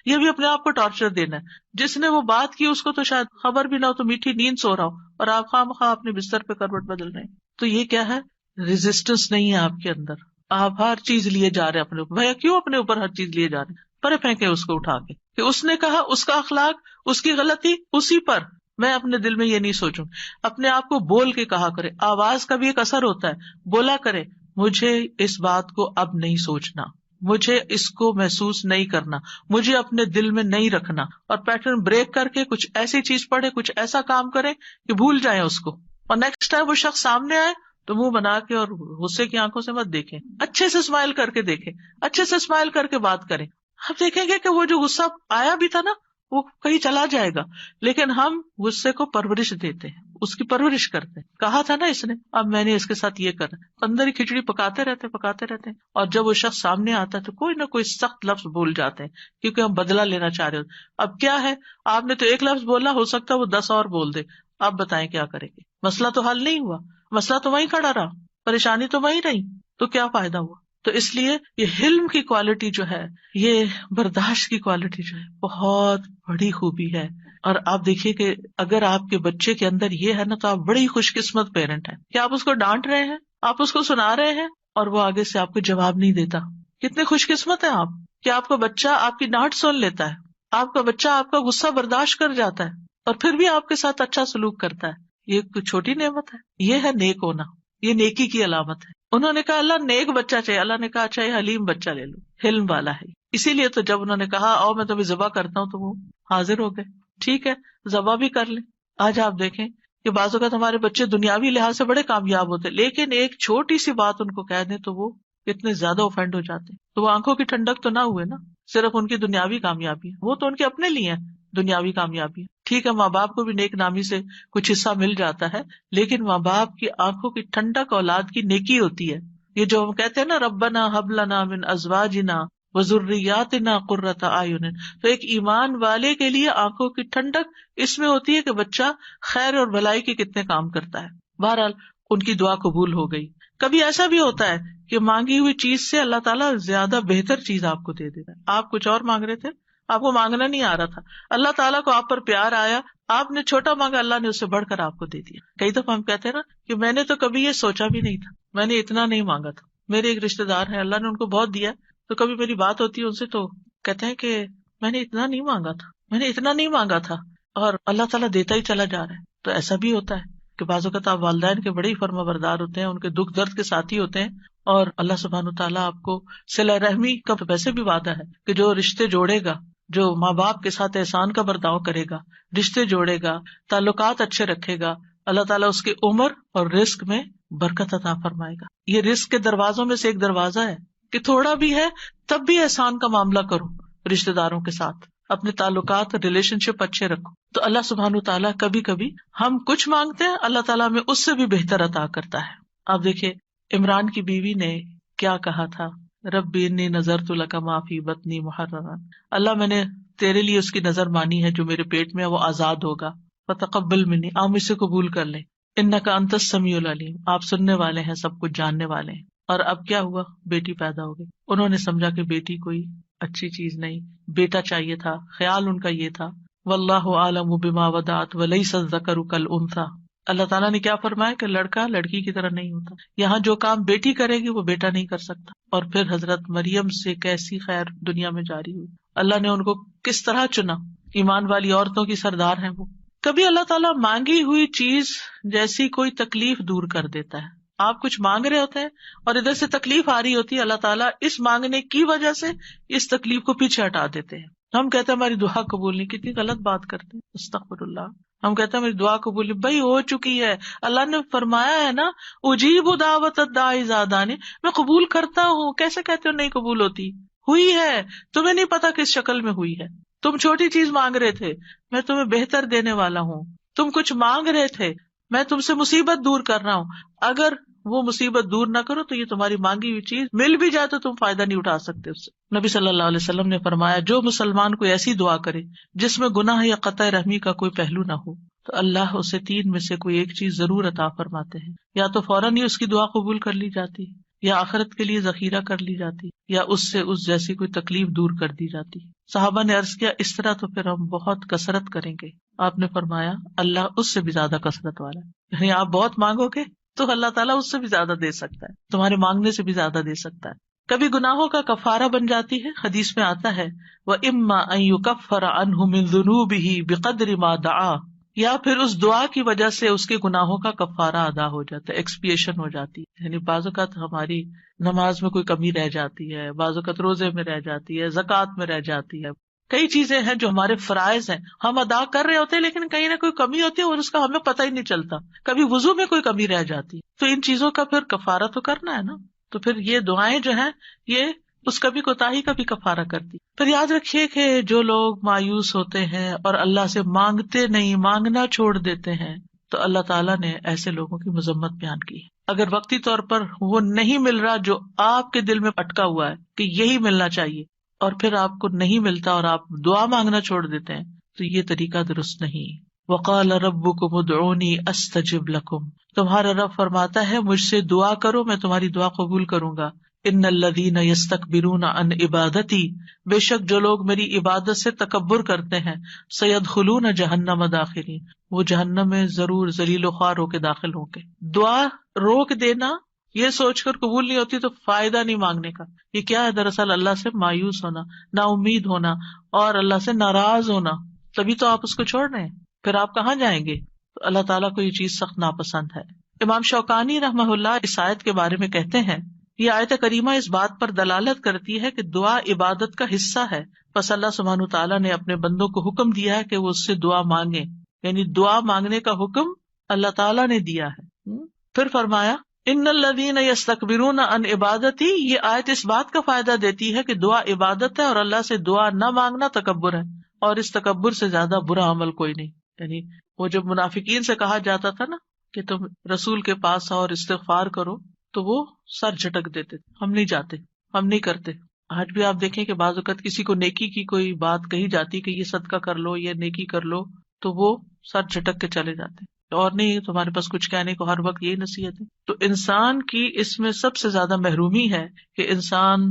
یہ بھی اپنے آپ کو ٹارچر دینا ہے. جس نے وہ بات کی اس کو تو شاید خبر بھی نہ ہو، تو میٹھی نیند سو رہا ہو اور آپ خواہ اپنے بستر پہ کروٹ بدل رہے ہیں. تو یہ کیا ہے؟ ریزسٹنس نہیں ہے آپ کے اندر. آپ ہر چیز لیے جا رہے ہیں اپنے اوپر. بھیا کیوں اپنے اوپر ہر چیز لیے جا رہے ہیں؟ پرے پھینکے اس کو اٹھا کے کہ اس نے کہا، اس کا اخلاق، اس کی غلطی اسی پر. میں اپنے دل میں یہ نہیں سوچوں. اپنے آپ کو بول کے کہا کرے. آواز کا بھی ایک اثر ہوتا ہے. بولا کرے مجھے اس بات کو اب نہیں سوچنا، مجھے اس کو محسوس نہیں کرنا، مجھے اپنے دل میں نہیں رکھنا، اور پیٹرن بریک کر کے کچھ ایسی چیز پڑھے، کچھ ایسا کام کرے کہ بھول جائیں اس کو. اور نیکسٹ ٹائم وہ شخص سامنے آئے تو منہ بنا کے اور غصے کی آنکھوں سے مت دیکھیں، اچھے سے اسمائل کر کے دیکھیں، اچھے سے اسمائل کر کے بات کریں. آپ دیکھیں گے کہ وہ جو غصہ آیا بھی تھا نا وہ کہیں چلا جائے گا. لیکن ہم غصے کو پرورش دیتے ہیں، اس کی پرورش کرتے ہیں. کہا تھا نا اس نے، اب میں نے اس کے ساتھ یہ کرا، اندر ہی کھچڑی پکاتے رہتے ہیں. اور جب وہ شخص سامنے آتا ہے تو کوئی نہ کوئی سخت لفظ بول جاتے ہیں کیونکہ ہم بدلہ لینا چاہ رہے ہوتے. اب کیا ہے، آپ نے تو ایک لفظ بولا، ہو سکتا ہے وہ 10 اور بول دے. آپ بتائیں کیا کریں گے؟ مسئلہ تو حل نہیں ہوا، مسئلہ تو وہیں کھڑا رہا، پریشانی تو وہیں رہی، تو کیا فائدہ ہوا؟ تو اس لیے یہ حلم کی کوالٹی جو ہے، یہ برداشت کی کوالٹی جو ہے، بہت بڑی خوبی ہے. اور آپ دیکھیے کہ اگر آپ کے بچے کے اندر یہ ہے نا تو آپ بڑی خوش قسمت پیرنٹ ہیں کہ آپ اس کو ڈانٹ رہے ہیں، آپ اس کو سنا رہے ہیں اور وہ آگے سے آپ کو جواب نہیں دیتا. کتنے خوش قسمت ہیں آپ کہ آپ کا بچہ آپ کی ڈانٹ سن لیتا ہے، آپ کا بچہ آپ کا غصہ برداشت کر جاتا ہے اور پھر بھی آپ کے ساتھ اچھا سلوک کرتا ہے. یہ کوئی چھوٹی نعمت ہے؟ یہ ہے نیک ہونا، یہ نیکی کی علامت ہے. انہوں نے کہا اللہ نیک بچہ چاہیے. اللہ نے کہا اچھا یہ حلیم بچہ لے لو، حلم والا ہے. اسی لیے تو جب انہوں نے کہا آؤ میں تمہیں ذبح کرتا ہوں تو وہ حاضر ہو گئے. ٹھیک ہے ذبح بھی کر لیں. آج آپ دیکھیں کہ بعض اوقات ہمارے بچے دنیاوی لحاظ سے بڑے کامیاب ہوتے لیکن ایک چھوٹی سی بات ان کو کہہ دیں تو وہ اتنے زیادہ اوفینڈ ہو جاتے. تو وہ آنکھوں کی ٹھنڈک تو نہ ہوئے نا، صرف ان کی دنیاوی کامیابی ہے، وہ تو ان کے اپنے لیے ہے دنیاوی کامیابی. ٹھیک ہے ماں باپ کو بھی نیک نامی سے کچھ حصہ مل جاتا ہے لیکن ماں باپ کی آنکھوں کی ٹھنڈک اولاد کی نیکی ہوتی ہے. یہ جو ہم کہتے ہیں نا ربنا ہب لنا من ازواجنا وذریاتنا قرۃ اعین، تو ایک ایمان والے کے لیے آنکھوں کی ٹھنڈک اس میں ہوتی ہے کہ بچہ خیر اور بھلائی کے کتنے کام کرتا ہے. بہرحال ان کی دعا قبول ہو گئی. کبھی ایسا بھی ہوتا ہے کہ مانگی ہوئی چیز سے اللہ تعالیٰ زیادہ بہتر چیز آپ کو دے دیتا ہے. آپ کچھ اور مانگ رہے تھے، آپ کو مانگنا نہیں آ رہا تھا، اللہ تعالیٰ کو آپ پر پیار آیا، آپ نے چھوٹا مانگا، اللہ نے اس سے بڑھ کر آپ کو دے دیا. کئی دفعہ ہم کہتے ہیں نا کہ میں نے تو کبھی یہ سوچا بھی نہیں تھا، میں نے اتنا نہیں مانگا تھا. میرے ایک رشتے دار ہیں، اللہ نے ان کو بہت دیا، تو کبھی میری بات ہوتی ہے ان سے تو کہتے ہیں کہ میں نے اتنا نہیں مانگا تھا، میں نے اتنا نہیں مانگا تھا، اور اللہ تعالیٰ دیتا ہی چلا جا رہا ہے. تو ایسا بھی ہوتا ہے کہ بعض اوقات آپ والدین کے بڑے ہی فرما بردار ہوتے ہیں، ان کے دکھ درد کے ساتھی ہوتے ہیں، اور اللہ سبحانہ وتعالیٰ آپ کو صلہ رحمی کا ویسے بھی وعدہ ہے کہ جو رشتے جوڑے گا، جو ماں باپ کے ساتھ احسان کا برتاؤ کرے گا، رشتے جوڑے گا، تعلقات اچھے رکھے گا، اللہ تعالیٰ اس کی عمر اور رزق میں برکت عطا فرمائے گا. یہ رزق کے دروازوں میں سے ایک دروازہ ہے کہ تھوڑا بھی ہے تب بھی احسان کا معاملہ کرو، رشتے داروں کے ساتھ اپنے تعلقات ریلیشن شپ اچھے رکھو. تو اللہ سبحانہ تعالیٰ کبھی کبھی ہم کچھ مانگتے ہیں، اللہ تعالیٰ ہمیں اس سے بھی بہتر عطا کرتا ہے. آپ دیکھیے عمران کی بیوی نے کیا کہا تھا، ربی انی نذرت لک ما فی بطنی محررا، اللہ میں نے تیرے لیے اس کی نظر مانی ہے جو میرے پیٹ میں ہے وہ آزاد ہوگا، فتقبل منی، آپ مجھ سے قبول کر لیں، انک انت السمیع العلیم، آپ سننے والے ہیں، سب کچھ جاننے والے ہیں. اور اب کیا ہوا، بیٹی پیدا ہو گئی. انہوں نے سمجھا کہ بیٹی کوئی اچھی چیز نہیں، بیٹا چاہیے تھا، خیال ان کا یہ تھا. واللہ اعلم بما وضعت ولیس الذکر کالانثی، اللہ تعالیٰ نے کیا فرمایا کہ لڑکا لڑکی کی طرح نہیں ہوتا، یہاں جو کام بیٹی کرے گی وہ بیٹا نہیں کر سکتا. اور پھر حضرت مریم سے کیسی خیر دنیا میں جاری ہوئی، اللہ نے ان کو کس طرح چنا، ایمان والی عورتوں کی سردار ہیں وہ. کبھی اللہ تعالیٰ مانگی ہوئی چیز جیسی کوئی تکلیف دور کر دیتا ہے. آپ کچھ مانگ رہے ہوتے ہیں اور ادھر سے تکلیف آ رہی ہوتی ہے، اللہ تعالیٰ اس مانگنے کی وجہ سے اس تکلیف کو پیچھے ہٹا دیتے ہیں. ہم کہتے ہیں ہماری دعا قبول نہیں، کتنی غلط بات کرتے ہیں، استغفر اللہ. ہم کہتے ہیں میری دعا قبول نہیں، بھائی ہو چکی ہے، اللہ نے فرمایا ہے نا اجیب دعوت الداعی اذا دعانی، میں قبول کرتا ہوں. کیسے کہتے ہو نہیں قبول ہوتی؟ ہوئی ہے، تمہیں نہیں پتا کس شکل میں ہوئی ہے. تم چھوٹی چیز مانگ رہے تھے، میں تمہیں بہتر دینے والا ہوں. تم کچھ مانگ رہے تھے، میں تم سے مصیبت دور کر رہا ہوں. اگر وہ مصیبت دور نہ کرو تو یہ تمہاری مانگی ہوئی چیز مل بھی جائے تو تم فائدہ نہیں اٹھا سکتے اس سے. نبی صلی اللہ علیہ وسلم نے فرمایا جو مسلمان کوئی ایسی دعا کرے جس میں گناہ یا قطع رحمی کا کوئی پہلو نہ ہو تو اللہ اسے 3 میں سے کوئی ایک چیز ضرور عطا فرماتے ہیں. یا تو فوراً ہی اس کی دعا قبول کر لی جاتی, یا آخرت کے لیے ذخیرہ کر لی جاتی, یا اس سے اس جیسی کوئی تکلیف دور کر دی جاتی. صحابہ نے عرض کیا اس طرح تو پھر ہم بہت کثرت کریں گے. آپ نے فرمایا اللہ اس سے بھی زیادہ کثرت والا ہے, یعنی آپ بہت مانگو گے تو اللہ تعالیٰ اس سے بھی زیادہ دے سکتا ہے, تمہارے مانگنے سے بھی زیادہ دے سکتا ہے. کبھی گناہوں کا کفارہ بن جاتی ہے. حدیث میں آتا ہے وَإِمَّا أَن يُكَفَّرَ عَنْهُ مِن ذُنُوبِهِ بِقَدْرِ مَا دَعَا, یا پھر اس دعا کی وجہ سے اس کے گناہوں کا کفارہ ادا ہو جاتا ہے, ایکسپیشن ہو جاتی ہے. یعنی بعض اوقات ہماری نماز میں کوئی کمی رہ جاتی ہے, بعض اوقات روزے میں رہ جاتی ہے, زکوٰۃ میں رہ جاتی ہے, کئی چیزیں ہیں جو ہمارے فرائض ہیں ہم ادا کر رہے ہوتے ہیں لیکن کہیں نہ کوئی کمی ہوتی ہے اور اس کا ہمیں پتہ ہی نہیں چلتا. کبھی وضو میں کوئی کمی رہ جاتی ہے تو ان چیزوں کا پھر کفارہ تو کرنا ہے نا. تو پھر یہ دعائیں جو ہیں یہ اس کبھی کوتاہی کا بھی کفارہ کرتی. پھر یاد رکھیے کہ جو لوگ مایوس ہوتے ہیں اور اللہ سے مانگتے نہیں, مانگنا چھوڑ دیتے ہیں, تو اللہ تعالیٰ نے ایسے لوگوں کی مذمت بیان کی. اگر وقتی طور پر وہ نہیں مل رہا جو آپ کے دل میں اٹکا ہوا ہے کہ یہی ملنا چاہیے, اور پھر آپ کو نہیں ملتا اور آپ دعا مانگنا چھوڑ دیتے ہیں, تو یہ طریقہ درست نہیں. وقال ربکم ادعونی استجب لکم, تمہارا رب فرماتا ہے مجھ سے دعا کرو میں تمہاری دعا قبول کروں گا. ان الذین یستکبرون عن عبادتی, بے شک جو لوگ میری عبادت سے تکبر کرتے ہیں, سیدخلون جہنم داخرین, وہ جہنم میں ضرور ذلیل و خوار ہو کے داخل ہوں گے. دعا روک دینا یہ سوچ کر قبول نہیں ہوتی تو فائدہ نہیں مانگنے کا. یہ کیا ہے دراصل اللہ سے مایوس ہونا, نا امید ہونا اور اللہ سے ناراض ہونا, تبھی تو آپ اس کو چھوڑ رہے ہیں. پھر آپ کہاں جائیں گے؟ تو اللہ تعالیٰ کو یہ چیز سخت ناپسند ہے. امام شوکانی رحمہ اللہ اس آیت کے بارے میں کہتے ہیں یہ آیت کریمہ اس بات پر دلالت کرتی ہے کہ دعا عبادت کا حصہ ہے, پس اللہ سبحانہ تعالیٰ نے اپنے بندوں کو حکم دیا ہے کہ وہ اس سے دعا مانگیں, یعنی دعا مانگنے کا حکم اللہ تعالیٰ نے دیا ہے. پھر فرمایا ان الذین یستکبرون عن عبادتی, یہ آیت اس بات کا فائدہ دیتی ہے کہ دعا عبادت ہے اور اللہ سے دعا نہ مانگنا تکبر ہے, اور اس تکبر سے زیادہ برا عمل کوئی نہیں. یعنی وہ جب منافقین سے کہا جاتا تھا نا کہ تم رسول کے پاس آؤ اور استغفار کرو, تو وہ سر جھٹک دیتے, ہم نہیں جاتے, ہم نہیں کرتے. آج بھی آپ دیکھیں کہ بعض اوقات کسی کو نیکی کی کوئی بات کہی جاتی کہ یہ صدقہ کر لو, یہ نیکی کر لو, تو وہ سر جھٹک کے چلے جاتے, اور نہیں تمہارے پاس کچھ کہنے کو ہر وقت یہی نصیحت ہے. تو انسان کی اس میں سب سے زیادہ محرومی ہے کہ انسان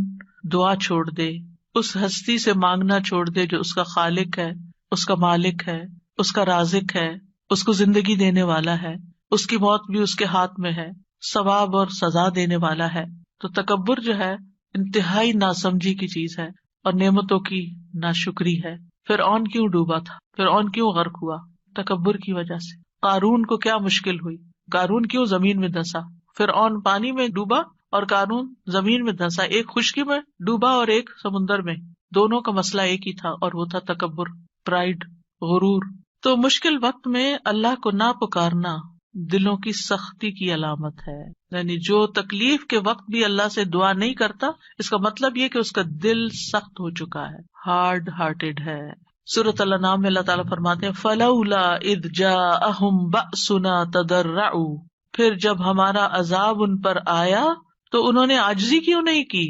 دعا چھوڑ دے, اس ہستی سے مانگنا چھوڑ دے جو اس کا خالق ہے, اس کا مالک ہے, اس کا رازق ہے, اس کو زندگی دینے والا ہے, اس کی موت بھی اس کے ہاتھ میں ہے, ثواب اور سزا دینے والا ہے. تو تکبر جو ہے انتہائی ناسمجھی کی چیز ہے اور نعمتوں کی ناشکری ہے. فرعون کیوں ڈوبا تھا, فرعون کیوں غرق ہوا؟ تکبر کی وجہ سے. قارون کو کیا مشکل ہوئی, قارون کیوں زمین میں دھنسا؟ فرعون پانی میں ڈوبا اور قارون زمین میں دھنسا, ایک خشکی میں ڈوبا اور ایک سمندر میں, دونوں کا مسئلہ ایک ہی تھا اور وہ تھا تکبر, پرائڈ, غرور. تو مشکل وقت میں اللہ کو نہ پکارنا دلوں کی سختی کی علامت ہے. یعنی جو تکلیف کے وقت بھی اللہ سے دعا نہیں کرتا, اس کا مطلب یہ کہ اس کا دل سخت ہو چکا ہے, ہارڈ ہارٹیڈ ہے. سورۃ الانعام میں اللہ تعالیٰ فرماتے ہیں فلولا اذ جاءہم بأسنا تضرعوا, پھر جب ہمارا عذاب ان پر آیا تو انہوں نے عاجزی کیوں نہیں کی,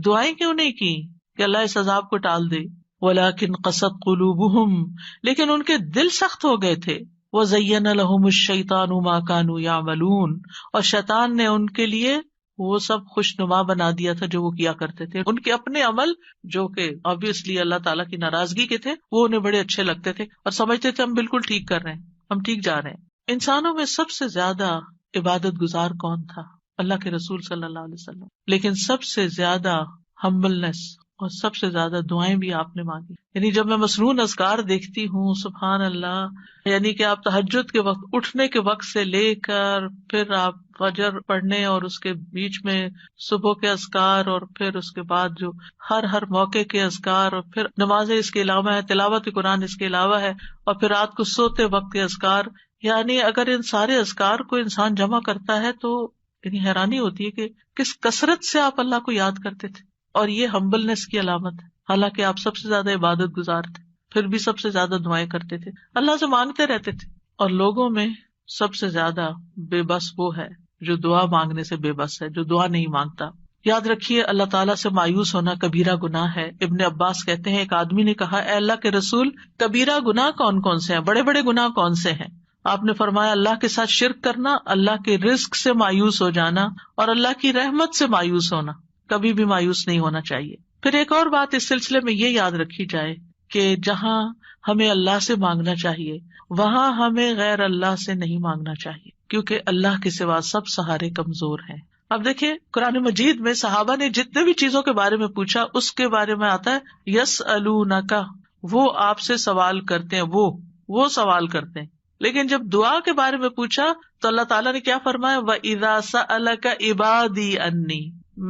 دعائیں کیوں نہیں کی کہ اللہ اس عذاب کو ٹال دے. ولکن قست قلوبہم, لیکن ان کے دل سخت ہو گئے تھے. وزین لہم الشیطان ما کانوا یعملون, اور شیطان نے ان کے لیے وہ سب خوشنما بنا دیا تھا جو وہ کیا کرتے تھے. ان کے اپنے عمل جو کہ obviously اللہ تعالیٰ کی ناراضگی کے تھے, وہ انہیں بڑے اچھے لگتے تھے اور سمجھتے تھے ہم بالکل ٹھیک کر رہے ہیں, ہم ٹھیک جا رہے ہیں. انسانوں میں سب سے زیادہ عبادت گزار کون تھا؟ اللہ کے رسول صلی اللہ علیہ وسلم. لیکن سب سے زیادہ ہمبلنس اور سب سے زیادہ دعائیں بھی آپ نے مانگی. یعنی جب میں مسنون اذکار دیکھتی ہوں, سبحان اللہ, یعنی کہ آپ تہجد کے وقت اٹھنے کے وقت سے لے کر پھر آپ فجر پڑھنے اور اس کے بیچ میں صبح کے اذکار اور پھر اس کے بعد جو ہر موقع کے اذکار اور پھر نمازیں اس کے علاوہ ہے, تلاوت قرآن اس کے علاوہ ہے, اور پھر رات کو سوتے وقت کے اذکار. یعنی اگر ان سارے اذکار کو انسان جمع کرتا ہے تو یعنی حیرانی ہوتی ہے کہ کس کثرت سے آپ اللہ کو یاد کرتے تھے. اور یہ ہمبلنس کی علامت ہے, حالانکہ آپ سب سے زیادہ عبادت گزار تھے, پھر بھی سب سے زیادہ دعائیں کرتے تھے, اللہ سے مانگتے رہتے تھے. اور لوگوں میں سب سے زیادہ بے بس وہ ہے جو دعا مانگنے سے بے بس ہے، جو دعا نہیں مانگتا. یاد رکھیے اللہ تعالیٰ سے مایوس ہونا کبیرہ گناہ ہے. ابن عباس کہتے ہیں ایک آدمی نے کہا اے اللہ کے رسول، کبیرہ گناہ کون کون سے ہیں، بڑے بڑے گناہ کون سے ہیں؟ آپ نے فرمایا اللہ کے ساتھ شرک کرنا، اللہ کے رزق سے مایوس ہو جانا اور اللہ کی رحمت سے مایوس ہونا. کبھی بھی مایوس نہیں ہونا چاہیے. پھر ایک اور بات اس سلسلے میں یہ یاد رکھی جائے کہ جہاں ہمیں اللہ سے مانگنا چاہیے وہاں ہمیں غیر اللہ سے نہیں مانگنا چاہیے، کیونکہ اللہ کے سوا سب سہارے کمزور ہیں. اب دیکھیں قرآن مجید میں صحابہ نے جتنے بھی چیزوں کے بارے میں پوچھا اس کے بارے میں آتا ہے یسألونک، وہ آپ سے سوال کرتے ہیں، وہ سوال کرتے ہیں. لیکن جب دعا کے بارے میں پوچھا تو اللہ تعالیٰ نے کیا فرمایا، وَإِذَا سَأَلَكَ عِبَادِي عَنِّي،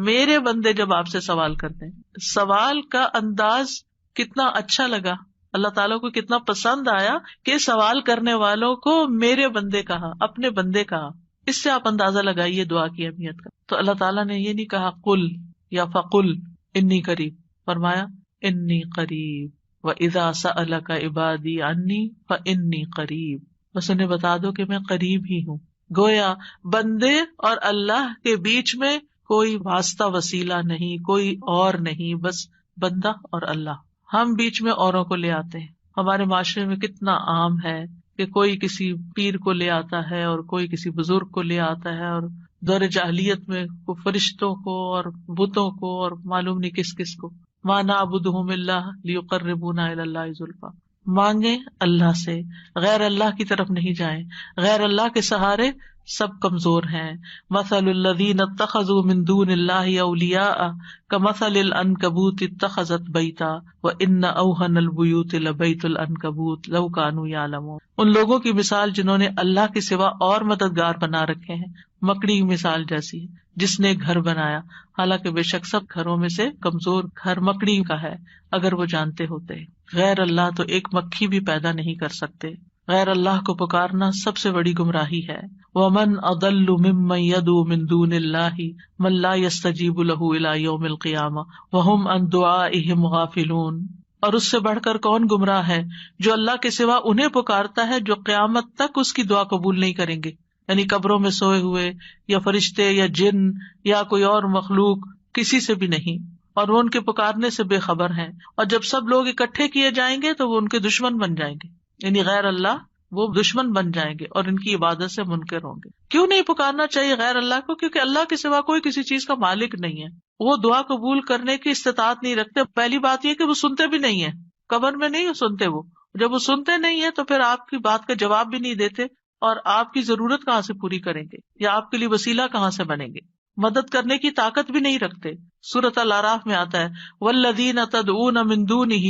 میرے بندے جب آپ سے سوال کرتے ہیں. سوال کا انداز کتنا اچھا لگا، اللہ تعالیٰ کو کتنا پسند آیا کہ سوال کرنے والوں کو میرے بندے کہا، اپنے بندے کہا. اس سے آپ اندازہ لگائیے دعا کی اہمیت کا. تو اللہ تعالیٰ نے یہ نہیں کہا قل یا فقل انی قریب، فرمایا انی قریب، وَإِذَا سَأَلَكَ عِبَادِي عَنِّي فَإِنِّي قَرِيب، بس انہیں بتا دو کہ میں قریب ہی ہوں. گویا بندے اور اللہ کے بیچ میں کوئی واسطہ وسیلہ نہیں، کوئی اور نہیں، بس بندہ اور اللہ. ہم بیچ میں اوروں کو لے آتے ہیں. ہمارے معاشرے میں کتنا عام ہے کہ کوئی کسی پیر کو لے آتا ہے اور کوئی کسی بزرگ کو لے آتا ہے، اور دور جاہلیت میں فرشتوں کو اور بتوں کو اور معلوم نہیں کس کس کو. ما نعبدہم الا لیقربونا الی اللہ زلفیٰ. مانگیں اللہ سے، غیر اللہ کی طرف نہیں جائیں. غیر اللہ کے سہارے سب کمزور ہیں. مثل الذین اتخذوا من دون اللہ اولیاء کمثل العنکبوت اتخذت بیتا وان اوہن البیوت لبیت العنکبوت لو کانوا یعلمون. ان لوگوں کی مثال جنہوں نے اللہ کے سوا اور مددگار بنا رکھے ہیں، مکڑی کی مثال جیسی ہے جس نے گھر بنایا، حالانکہ بے شک سب گھروں میں سے کمزور گھر مکڑی کا ہے اگر وہ جانتے ہوتے. غیر اللہ تو ایک مکھی بھی پیدا نہیں کر سکتے. غیر اللہ کو پکارنا سب سے بڑی گمراہی ہے. وَمَنْ أَضَلُّ مِمَّنْ يَدْعُو مِن دُونِ اللَّهِ مَن لَّا يَسْتَجِيبُ لَهُ إِلَىٰ يَوْمِ الْقِيَامَةِ وَهُمْ عَن دُعَائِهِمْ غَافِلُونَ. اور اس سے بڑھ کر کون گمراہ ہے جو اللہ کے سوا انہیں پکارتا ہے جو قیامت تک اس کی دعا قبول نہیں کریں گے. یعنی قبروں میں سوئے ہوئے یا فرشتے یا جن یا کوئی اور مخلوق، کسی سے بھی نہیں، اور وہ ان کے پکارنے سے بے خبر ہیں. اور جب سب لوگ اکٹھے کیے جائیں گے تو وہ ان کے دشمن بن جائیں گے، یعنی غیر اللہ وہ دشمن بن جائیں گے اور ان کی عبادت سے منکر ہوں گے. کیوں نہیں پکارنا چاہیے غیر اللہ کو؟ کیونکہ اللہ کے سوا کوئی کسی چیز کا مالک نہیں ہے. وہ دعا قبول کرنے کی استطاعت نہیں رکھتے. پہلی بات یہ کہ وہ سنتے بھی نہیں ہیں، قبر میں نہیں سنتے. وہ جب وہ سنتے نہیں ہیں تو پھر آپ کی بات کا جواب بھی نہیں دیتے، اور آپ کی ضرورت کہاں سے پوری کریں گے یا آپ کے لیے وسیلہ کہاں سے بنیں گے. مدد کرنے کی طاقت بھی نہیں رکھتے. سورۃ الاعراف میں آتا ہے والذین تدعون من دونہ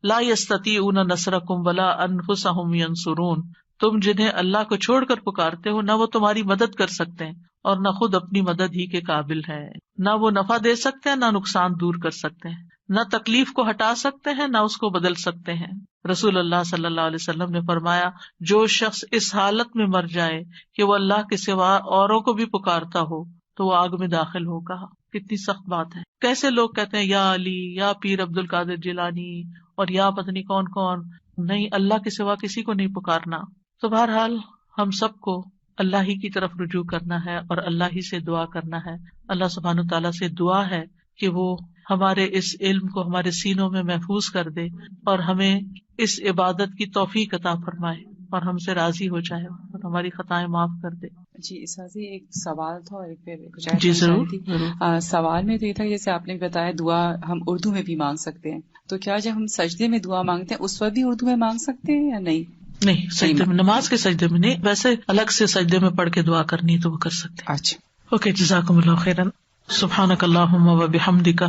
لا یستطیعون نصرکم ولا انفسہم ینصرون. تم جنہیں اللہ کو چھوڑ کر پکارتے ہو نہ وہ تمہاری مدد کر سکتے ہیں اور نہ خود اپنی مدد ہی کے قابل ہے. نہ وہ نفع دے سکتے ہیں، نہ نقصان دور کر سکتے ہیں، نہ تکلیف کو ہٹا سکتے ہیں، نہ اس کو بدل سکتے ہیں. رسول اللہ صلی اللہ علیہ وسلم نے فرمایا جو شخص اس حالت میں مر جائے کہ وہ اللہ کے سوا اوروں کو بھی پکارتا ہو تو وہ آگ میں داخل ہوگا. کتنی سخت بات ہے. کیسے لوگ کہتے ہیں یا علی، یا پیر عبد القادر جیلانی، اور یا پتہ نہیں کون کون. نہیں، اللہ کے سوا کسی کو نہیں پکارنا. تو بہرحال ہم سب کو اللہ ہی کی طرف رجوع کرنا ہے اور اللہ ہی سے دعا کرنا ہے. اللہ سبحانہ وتعالیٰ سے دعا ہے کہ وہ ہمارے اس علم کو ہمارے سینوں میں محفوظ کر دے اور ہمیں اس عبادت کی توفیق عطا فرمائے اور ہم سے راضی ہو جائے اور ہماری خطائیں معاف کر دے. جی اساسی ایک سوال تھا اور ایک جی ضرور. سوال میں تو یہ تھا جیسے آپ نے بتایا دعا ہم اردو میں بھی مانگ سکتے ہیں، تو کیا جب ہم سجدے میں دعا مانگتے ہیں اس وقت بھی اردو میں مانگ سکتے ہیں یا نہیں؟ نہیں، سجدے میں، نماز کے سجدے میں نہیں، ویسے الگ سے سجدے میں پڑھ کے دعا کرنی تو وہ کر سکتے ہیں. اچھا، اوکے، جزاکم اللہ خیرا. سبحانک اللہم و بحمدک،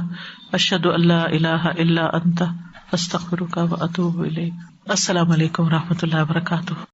اشہد ان لا الہ الا انت، استغفرک و اتوب الیک. السلام علیکم و رحمۃ اللہ وبرکاتہ.